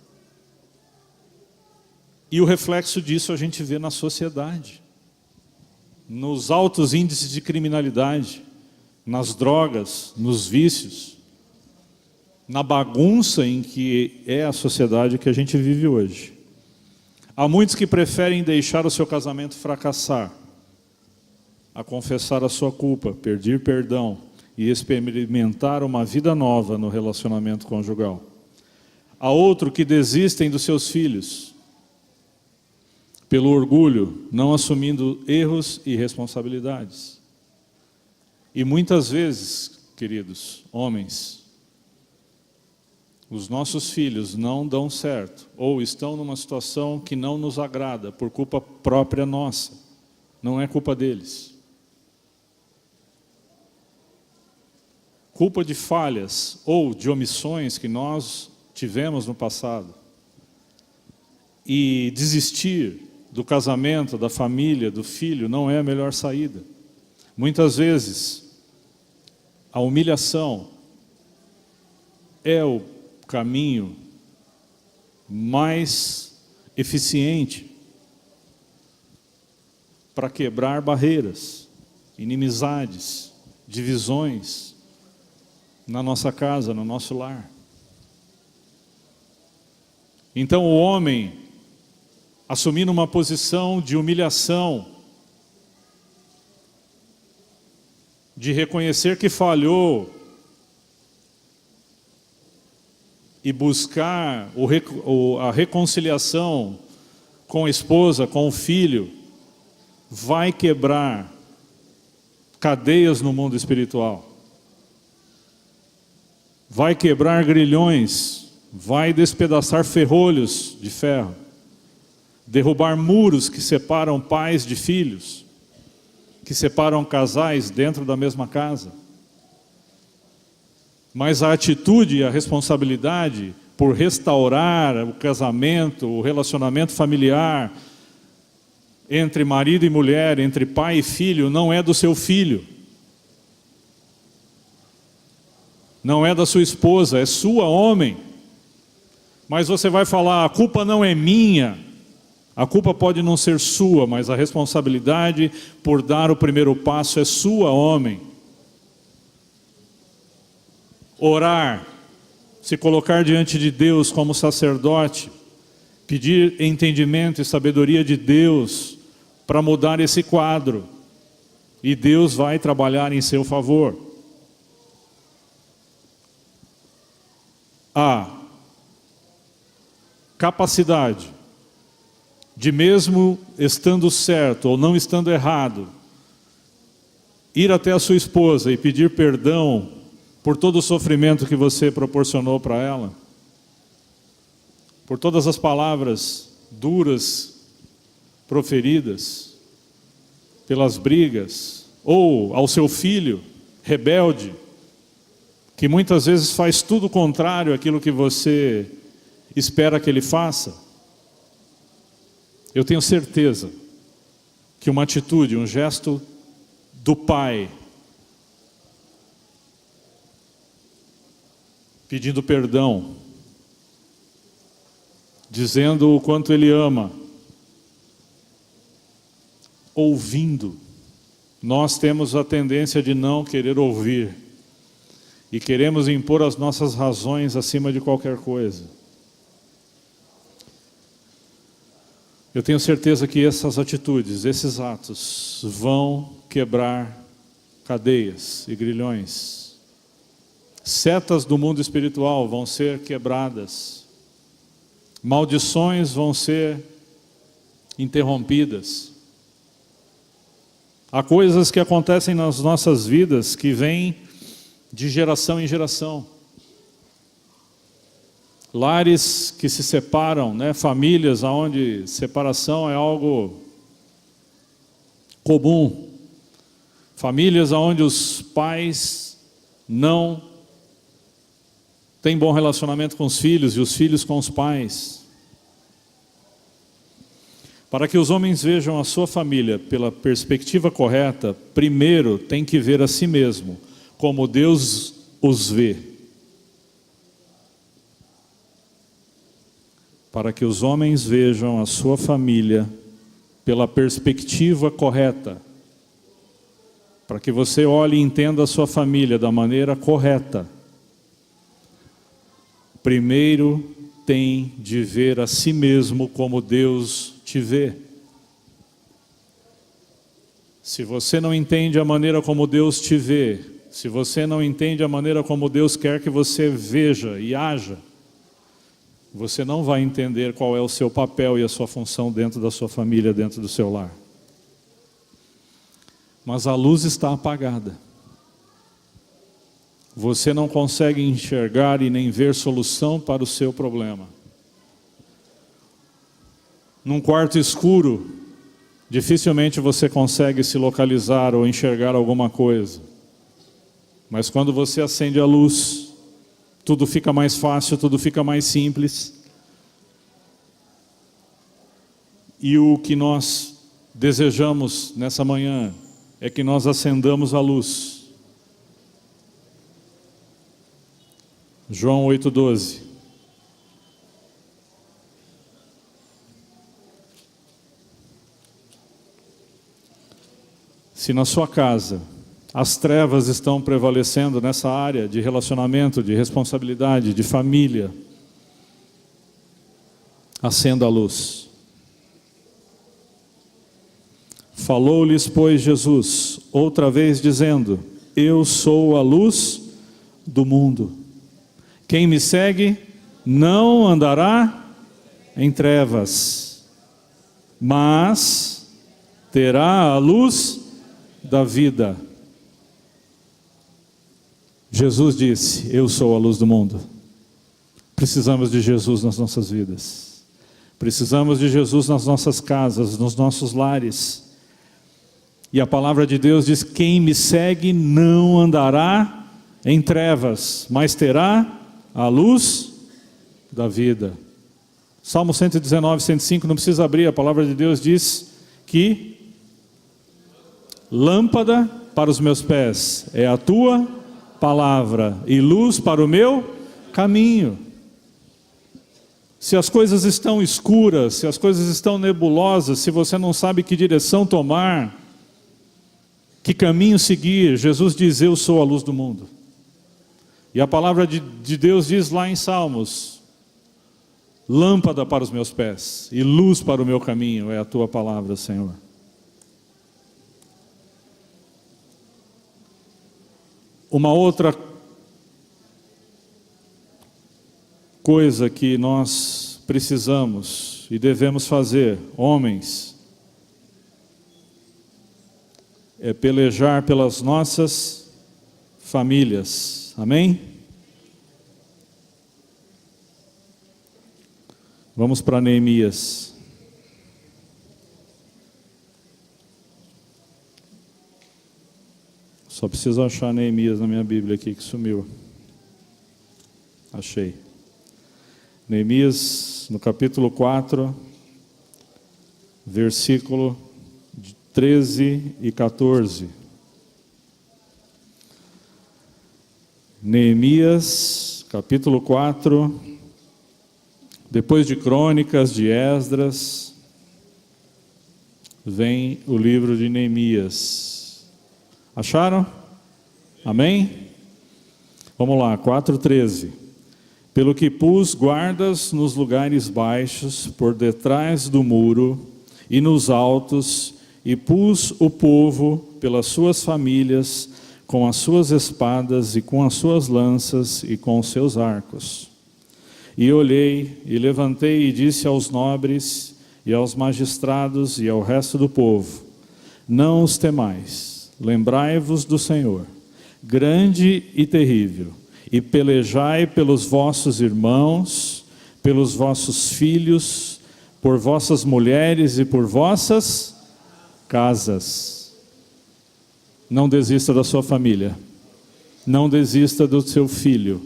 E o reflexo disso a gente vê na sociedade, nos altos índices de criminalidade, nas drogas, nos vícios, na bagunça em que é a sociedade que a gente vive hoje. Há muitos que preferem deixar o seu casamento fracassar, a confessar a sua culpa, pedir perdão e experimentar uma vida nova no relacionamento conjugal. Há outros que desistem dos seus filhos, pelo orgulho, não assumindo erros e responsabilidades. E muitas vezes, queridos homens, os nossos filhos não dão certo, ou estão numa situação que não nos agrada, por culpa própria nossa, não é culpa deles. Culpa de falhas ou de omissões que nós tivemos no passado. E desistir do casamento, da família, do filho, não é a melhor saída. Muitas vezes, a humilhação é o caminho mais eficiente para quebrar barreiras, inimizades, divisões na nossa casa, no nosso lar. Então o homem, assumindo uma posição de humilhação, de reconhecer que falhou e buscar a reconciliação com a esposa, com o filho, vai quebrar cadeias no mundo espiritual. Vai quebrar grilhões vai despedaçar ferrolhos de ferro, derrubar muros que separam pais de filhos, que separam casais dentro da mesma casa. Mas a atitude e a responsabilidade por restaurar o casamento, o relacionamento familiar, entre marido e mulher, entre pai e filho, não é do seu filho. Não é da sua esposa, é sua, homem. Mas você vai falar, a culpa não é minha. A culpa pode não ser sua, mas a responsabilidade por dar o primeiro passo é sua, homem. Orar, se colocar diante de Deus como sacerdote, pedir entendimento e sabedoria de Deus para mudar esse quadro. E Deus vai trabalhar em seu favor. A capacidade de, mesmo estando certo ou não estando errado, ir até a sua esposa e pedir perdão por todo o sofrimento que você proporcionou para ela, por todas as palavras duras proferidas, pelas brigas, ou ao seu filho rebelde, que muitas vezes faz tudo o contrário àquilo que você espera que ele faça. Eu tenho certeza que uma atitude, um gesto do pai, pedindo perdão, dizendo o quanto ele ama, ouvindo. Nós temos a tendência de não querer ouvir e queremos impor as nossas razões acima de qualquer coisa. Eu tenho certeza que essas atitudes, esses atos vão quebrar cadeias e grilhões. Setas do mundo espiritual vão ser quebradas. Maldições vão ser interrompidas. Há coisas que acontecem nas nossas vidas que vêm de geração em geração. Lares que se separam, né? Famílias onde separação é algo comum. Famílias onde os pais não têm bom relacionamento com os filhos e os filhos com os pais. Para que os homens vejam a sua família pela perspectiva correta, primeiro tem que ver a si mesmo como Deus os vê. Para que os homens vejam a sua família pela perspectiva correta. Para que você olhe e entenda a sua família da maneira correta. Primeiro tem de ver a si mesmo como Deus te vê. Se você não entende a maneira como Deus te vê, se você não entende a maneira como Deus quer que você veja e haja, você não vai entender qual é o seu papel e a sua função dentro da sua família, dentro do seu lar. Mas a luz está apagada. Você não consegue enxergar e nem ver solução para o seu problema. Num quarto escuro, dificilmente você consegue se localizar ou enxergar alguma coisa. Mas quando você acende a luz, tudo fica mais fácil, tudo fica mais simples. E o que nós desejamos nessa manhã é que nós acendamos a luz. João 8,12. Se na sua casa as trevas estão prevalecendo nessa área de relacionamento, de responsabilidade, de família, acenda a luz. Falou-lhes, pois, Jesus, outra vez dizendo: eu sou a luz do mundo. Quem me segue não andará em trevas, mas terá a luz da vida. Jesus disse: eu sou a luz do mundo. Precisamos de Jesus nas nossas vidas. Precisamos de Jesus nas nossas casas, nos nossos lares. E a palavra de Deus diz: quem me segue não andará em trevas, mas terá a luz da vida. Salmo 119, 105, não precisa abrir, a palavra de Deus diz que lâmpada para os meus pés é a tua palavra e luz para o meu caminho. Se as coisas estão escuras, se as coisas estão nebulosas, se você não sabe que direção tomar, que caminho seguir, Jesus diz: eu sou a luz do mundo. E a palavra de Deus diz lá em Salmos: lâmpada para os meus pés e luz para o meu caminho é a tua palavra, Senhor. Uma outra coisa que nós precisamos e devemos fazer, homens, é pelejar pelas nossas famílias. Amém? Vamos para Neemias. Só preciso achar Neemias na minha Bíblia aqui que sumiu. Achei. Neemias, no capítulo 4, versículo 13 e 14. Neemias, capítulo 4, depois de Crônicas, de Esdras, vem o livro de Neemias. Acharam? Amém? Vamos lá, 4:13. Pelo que pus guardas nos lugares baixos, por detrás do muro e nos altos, e pus o povo pelas suas famílias, com as suas espadas e com as suas lanças e com os seus arcos. E olhei e levantei e disse aos nobres e aos magistrados e ao resto do povo: não os temais, lembrai-vos do Senhor, grande e terrível, e pelejai pelos vossos irmãos, pelos vossos filhos, por vossas mulheres e por vossas casas. Não desista da sua família, não desista do seu filho,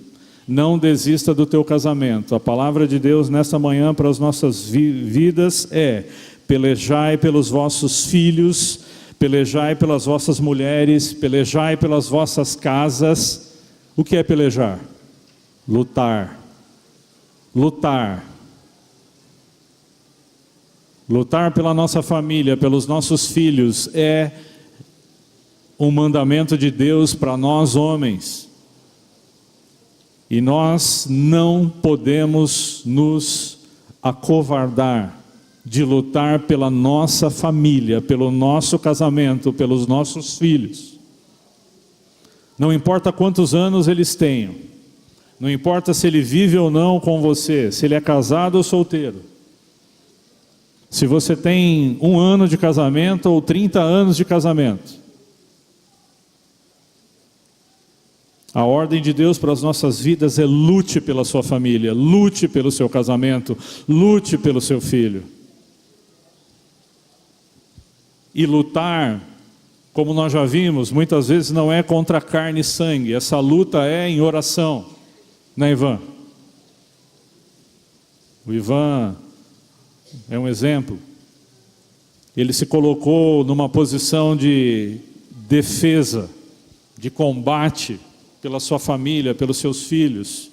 não desista do teu casamento. A palavra de Deus nesta manhã para as nossas vidas é: pelejai pelos vossos filhos, pelejai pelas vossas mulheres, pelejai pelas vossas casas. O que é pelejar? Lutar. Lutar. Lutar pela nossa família, pelos nossos filhos, é um mandamento de Deus para nós homens. E nós não podemos nos acovardar de lutar pela nossa família, pelo nosso casamento, pelos nossos filhos. Não importa quantos anos eles tenham, não importa se ele vive ou não com você, se ele é casado ou solteiro, se você tem 1 ano de casamento ou 30 anos de casamento. A ordem de Deus para as nossas vidas é: lute pela sua família, lute pelo seu casamento, lute pelo seu filho. E lutar, como nós já vimos, muitas vezes não é contra carne e sangue. Essa luta é em oração, né, Ivan? O Ivan é um exemplo. Ele se colocou numa posição de defesa, de combate pela sua família, pelos seus filhos.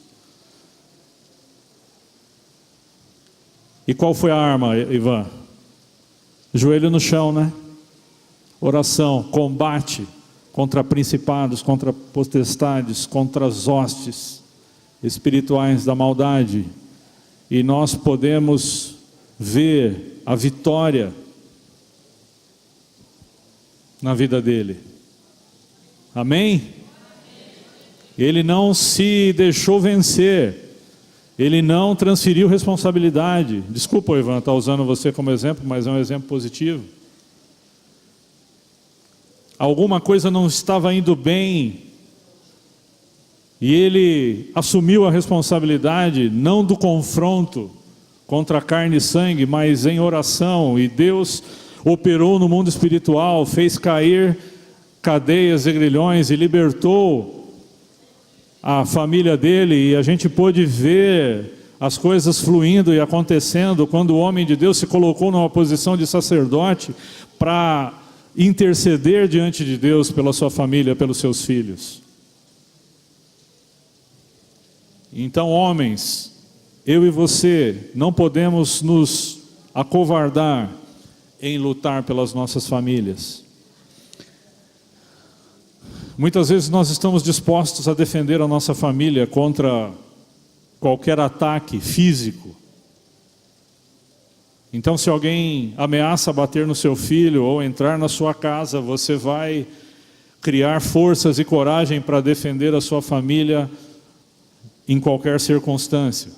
E qual foi a arma, Ivan? Joelho no chão, né? Oração, combate contra principados, contra potestades, contra as hostes espirituais da maldade. E nós podemos ver a vitória na vida dele. Amém? Ele não se deixou vencer. Ele não transferiu responsabilidade. Desculpa, Ivan, estar usando você como exemplo, mas é um exemplo positivo. Alguma coisa não estava indo bem E ele assumiu a responsabilidade não do confronto contra carne e sangue, mas em oração. E Deus operou no mundo espiritual, fez cair cadeias e grilhões e libertou a família dele. E a gente pôde ver as coisas fluindo e acontecendo quando o homem de Deus se colocou numa posição de sacerdote para interceder diante de Deus pela sua família, pelos seus filhos. Então, homens, eu e você não podemos nos acovardar em lutar pelas nossas famílias. Muitas vezes nós estamos dispostos a defender a nossa família contra qualquer ataque físico. Então, se alguém ameaça bater no seu filho ou entrar na sua casa, você vai criar forças e coragem para defender a sua família em qualquer circunstância.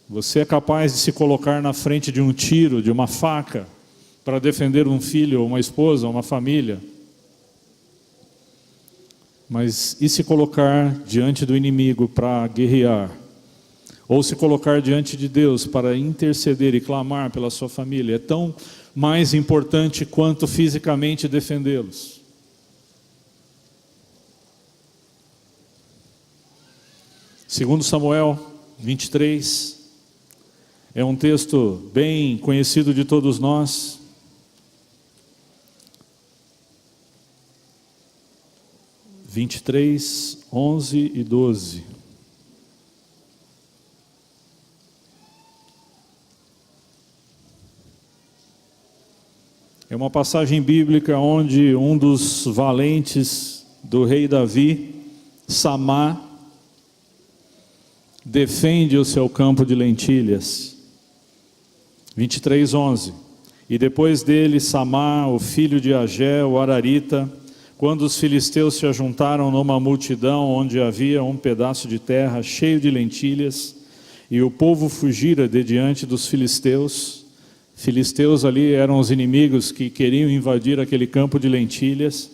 Você é capaz de se colocar na frente de um tiro, de uma faca, para defender um filho, uma esposa, uma família. Mas e se colocar diante do inimigo para guerrear? Ou se colocar diante de Deus para interceder e clamar pela sua família? É tão mais importante quanto fisicamente defendê-los. Segundo Samuel 23, é um texto bem conhecido de todos nós. Vinte e três, 11 e 12. É uma passagem bíblica onde um dos valentes do rei Davi, Samá, defende o seu campo de lentilhas. 23, 11. E depois dele, Samá, o filho de Agé, o Ararita, quando os filisteus se ajuntaram numa multidão onde havia um pedaço de terra cheio de lentilhas, e o povo fugira de diante dos filisteus. Filisteus ali eram os inimigos que queriam invadir aquele campo de lentilhas.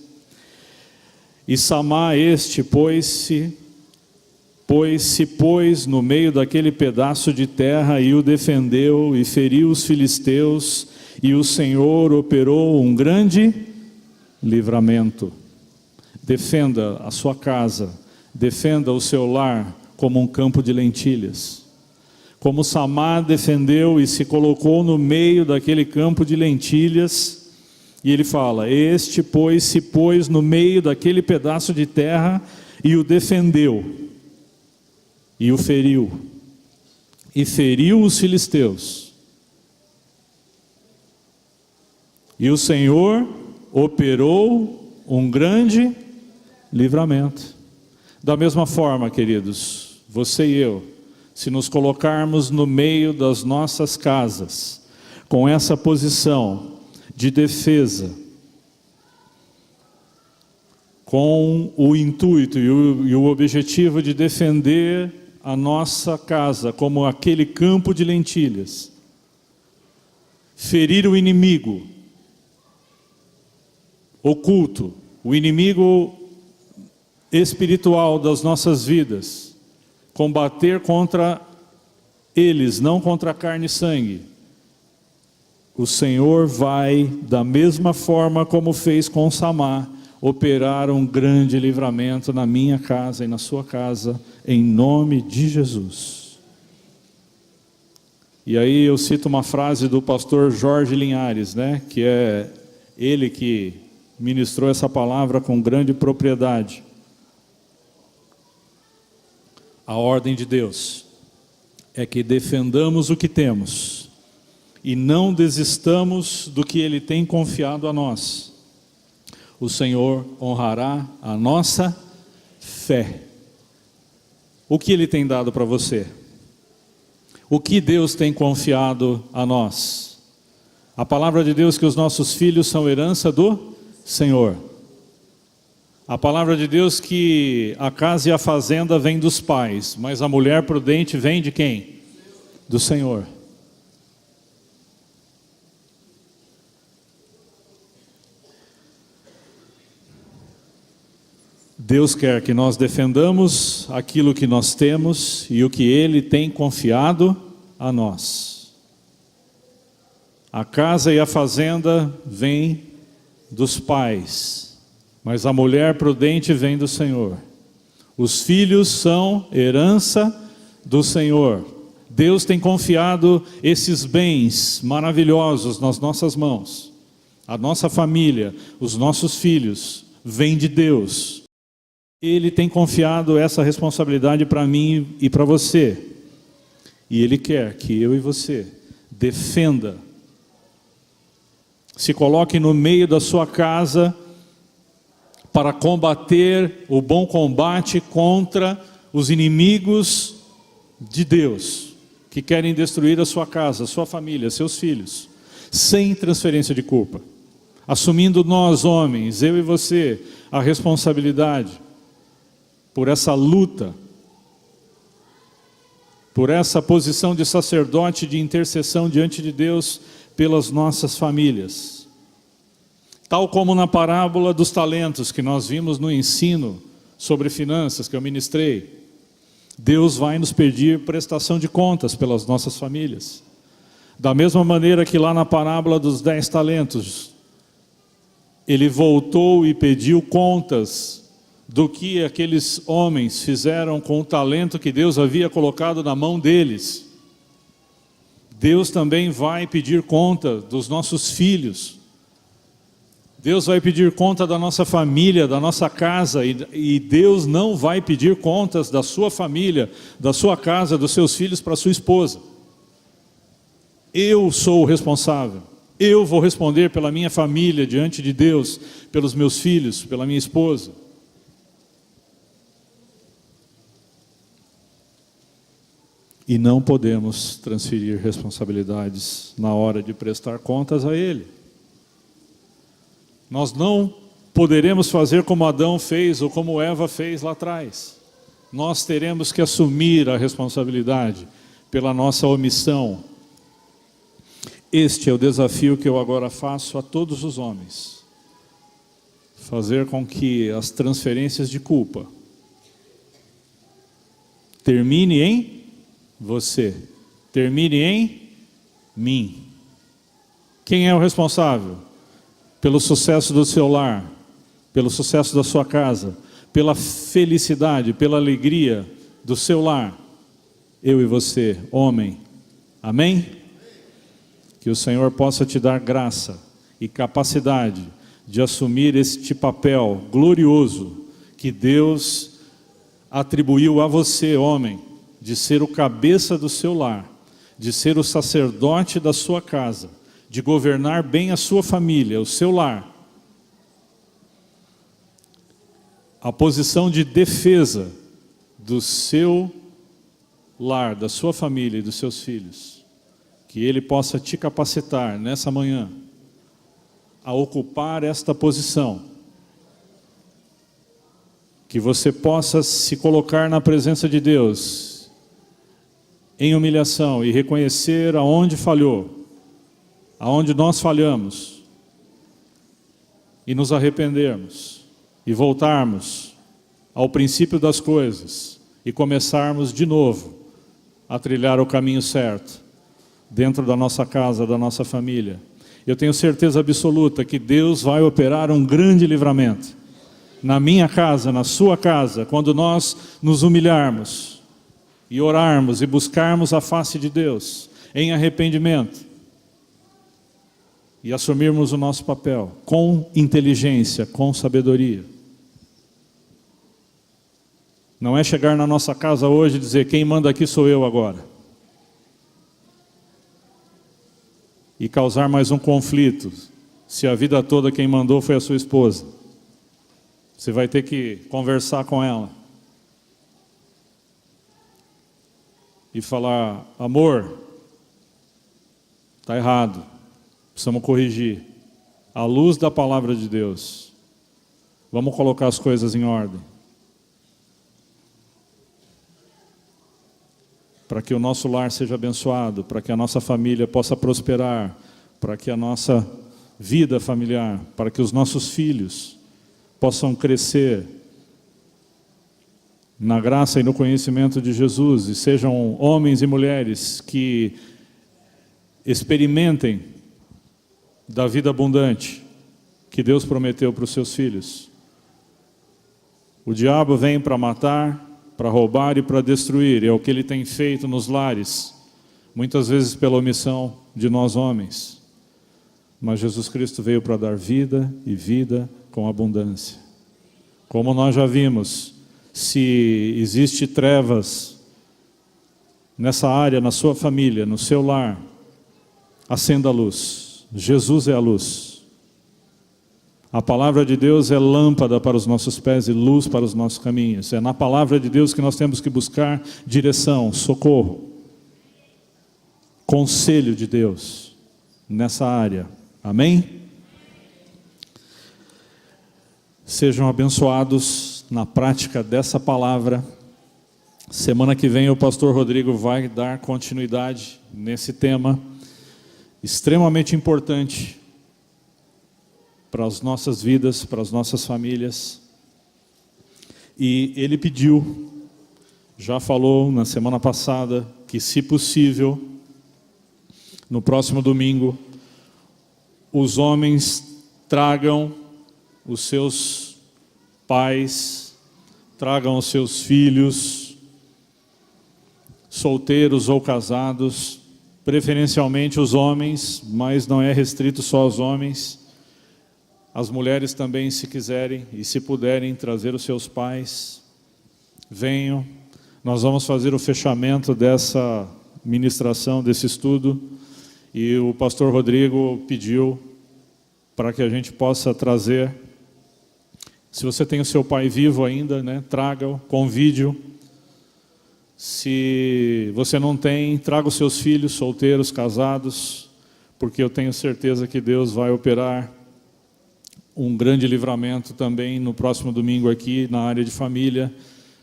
E Samá este pôs no meio daquele pedaço de terra e o defendeu e feriu os filisteus, e o Senhor operou um grande livramento. Defenda a sua casa, defenda o seu lar como um campo de lentilhas. Como Samá defendeu e se colocou no meio daquele campo de lentilhas, e ele fala, este se pôs no meio daquele pedaço de terra e o defendeu, e o feriu, e feriu os filisteus. E o Senhor operou um grande livramento. Da mesma forma, queridos, você e eu, se nos colocarmos no meio das nossas casas, com essa posição de defesa, com o intuito e o objetivo de defender a nossa casa como aquele campo de lentilhas, ferir o inimigo oculto, o inimigo espiritual das nossas vidas, combater contra eles, não contra carne e sangue, o Senhor vai, da mesma forma como fez com Samá, operar um grande livramento na minha casa e na sua casa, em nome de Jesus. E aí eu cito uma frase do pastor Jorge Linhares, que é ele que ministrou essa palavra com grande propriedade. A ordem de Deus é que defendamos o que temos e não desistamos do que Ele tem confiado a nós. O Senhor honrará a nossa fé. O que Ele tem dado para você? O que Deus tem confiado a nós? A palavra de Deus que os nossos filhos são herança do Senhor. A palavra de Deus que a casa e a fazenda vem dos pais, mas a mulher prudente vem de quem? Do Senhor. Deus quer que nós defendamos aquilo que nós temos e o que Ele tem confiado a nós. A casa e a fazenda vêm dos pais, mas a mulher prudente vem do Senhor. Os filhos são herança do Senhor. Deus tem confiado esses bens maravilhosos nas nossas mãos. A nossa família, os nossos filhos, vêm de Deus. Ele tem confiado essa responsabilidade para mim e para você. E Ele quer que eu e você defenda, se coloque no meio da sua casa para combater o bom combate contra os inimigos de Deus, que querem destruir a sua casa, a sua família, seus filhos, sem transferência de culpa. Assumindo nós, homens, eu e você, a responsabilidade por essa luta, por essa posição de sacerdote de intercessão diante de Deus pelas nossas famílias. Tal como na parábola dos talentos que nós vimos no ensino sobre finanças que eu ministrei, Deus vai nos pedir prestação de contas pelas nossas famílias. Da mesma maneira que lá na parábola dos 10 talentos, Ele voltou e pediu contas do que aqueles homens fizeram com o talento que Deus havia colocado na mão deles. Deus também vai pedir conta dos nossos filhos. Deus vai pedir conta da nossa família, da nossa casa, e Deus não vai pedir contas da sua família, da sua casa, dos seus filhos para a sua esposa. Eu sou o responsável. Eu vou responder pela minha família diante de Deus, pelos meus filhos, pela minha esposa. E não podemos transferir responsabilidades na hora de prestar contas a Ele. Nós não poderemos fazer como Adão fez ou como Eva fez lá atrás. Nós teremos que assumir a responsabilidade pela nossa omissão. Este é o desafio que eu agora faço a todos os homens. Fazer com que as transferências de culpa termine em você, termine em mim. Quem é o responsável pelo sucesso do seu lar, pelo sucesso da sua casa, pela felicidade, pela alegria do seu lar? Eu e você, homem. Amém? Que o Senhor possa te dar graça e capacidade de assumir este papel glorioso que Deus atribuiu a você, homem, de ser o cabeça do seu lar, de ser o sacerdote da sua casa, de governar bem a sua família, o seu lar. A posição de defesa do seu lar, da sua família e dos seus filhos. Que Ele possa te capacitar nessa manhã a ocupar esta posição. Que você possa se colocar na presença de Deus em humilhação e reconhecer aonde falhou, aonde nós falhamos, e nos arrependermos, e voltarmos ao princípio das coisas, e começarmos de novo a trilhar o caminho certo, dentro da nossa casa, da nossa família. Eu tenho certeza absoluta que Deus vai operar um grande livramento, na minha casa, na sua casa, quando nós nos humilharmos, e orarmos e buscarmos a face de Deus em arrependimento e assumirmos o nosso papel com inteligência, com sabedoria. Não é chegar na nossa casa hoje e dizer: quem manda aqui sou eu agora, e causar mais um conflito, se a vida toda quem mandou foi a sua esposa. Você vai ter que conversar com ela e falar: amor, está errado, precisamos corrigir. À luz da palavra de Deus, vamos colocar as coisas em ordem, para que o nosso lar seja abençoado, para que a nossa família possa prosperar, para que a nossa vida familiar, para que os nossos filhos possam crescer na graça e no conhecimento de Jesus, e sejam homens e mulheres que experimentem da vida abundante que Deus prometeu para os seus filhos. O diabo vem para matar, para roubar e para destruir, é o que ele tem feito nos lares, muitas vezes pela omissão de nós homens. Mas Jesus Cristo veio para dar vida e vida com abundância. Como nós já vimos, se existe trevas nessa área, na sua família, no seu lar, acenda a luz. Jesus é a luz. A palavra de Deus é lâmpada para os nossos pés e luz para os nossos caminhos. É na palavra de Deus que nós temos que buscar direção, socorro, conselho de Deus nessa área. Amém? Sejam abençoados na prática dessa palavra. Semana que vem o pastor Rodrigo vai dar continuidade nesse tema extremamente importante para as nossas vidas, para as nossas famílias. E ele pediu, já falou na semana passada, que se possível, no próximo domingo, os homens tragam os seus pais, tragam os seus filhos, solteiros ou casados, preferencialmente os homens, mas não é restrito só aos homens. As mulheres também, se quiserem e se puderem trazer os seus pais, venham. Nós vamos fazer o fechamento dessa ministração, desse estudo, e o pastor Rodrigo pediu para que a gente possa trazer. Se você tem o seu pai vivo ainda, né, traga-o, convide-o. Se você não tem, traga os seus filhos solteiros, casados, porque eu tenho certeza que Deus vai operar um grande livramento também no próximo domingo aqui, na área de família,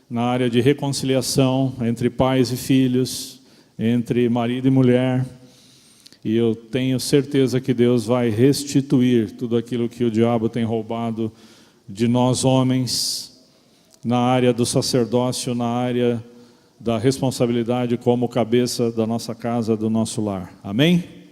na área de reconciliação entre pais e filhos, entre marido e mulher. E eu tenho certeza que Deus vai restituir tudo aquilo que o diabo tem roubado de nós homens, na área do sacerdócio, na área da responsabilidade como cabeça da nossa casa, do nosso lar. Amém?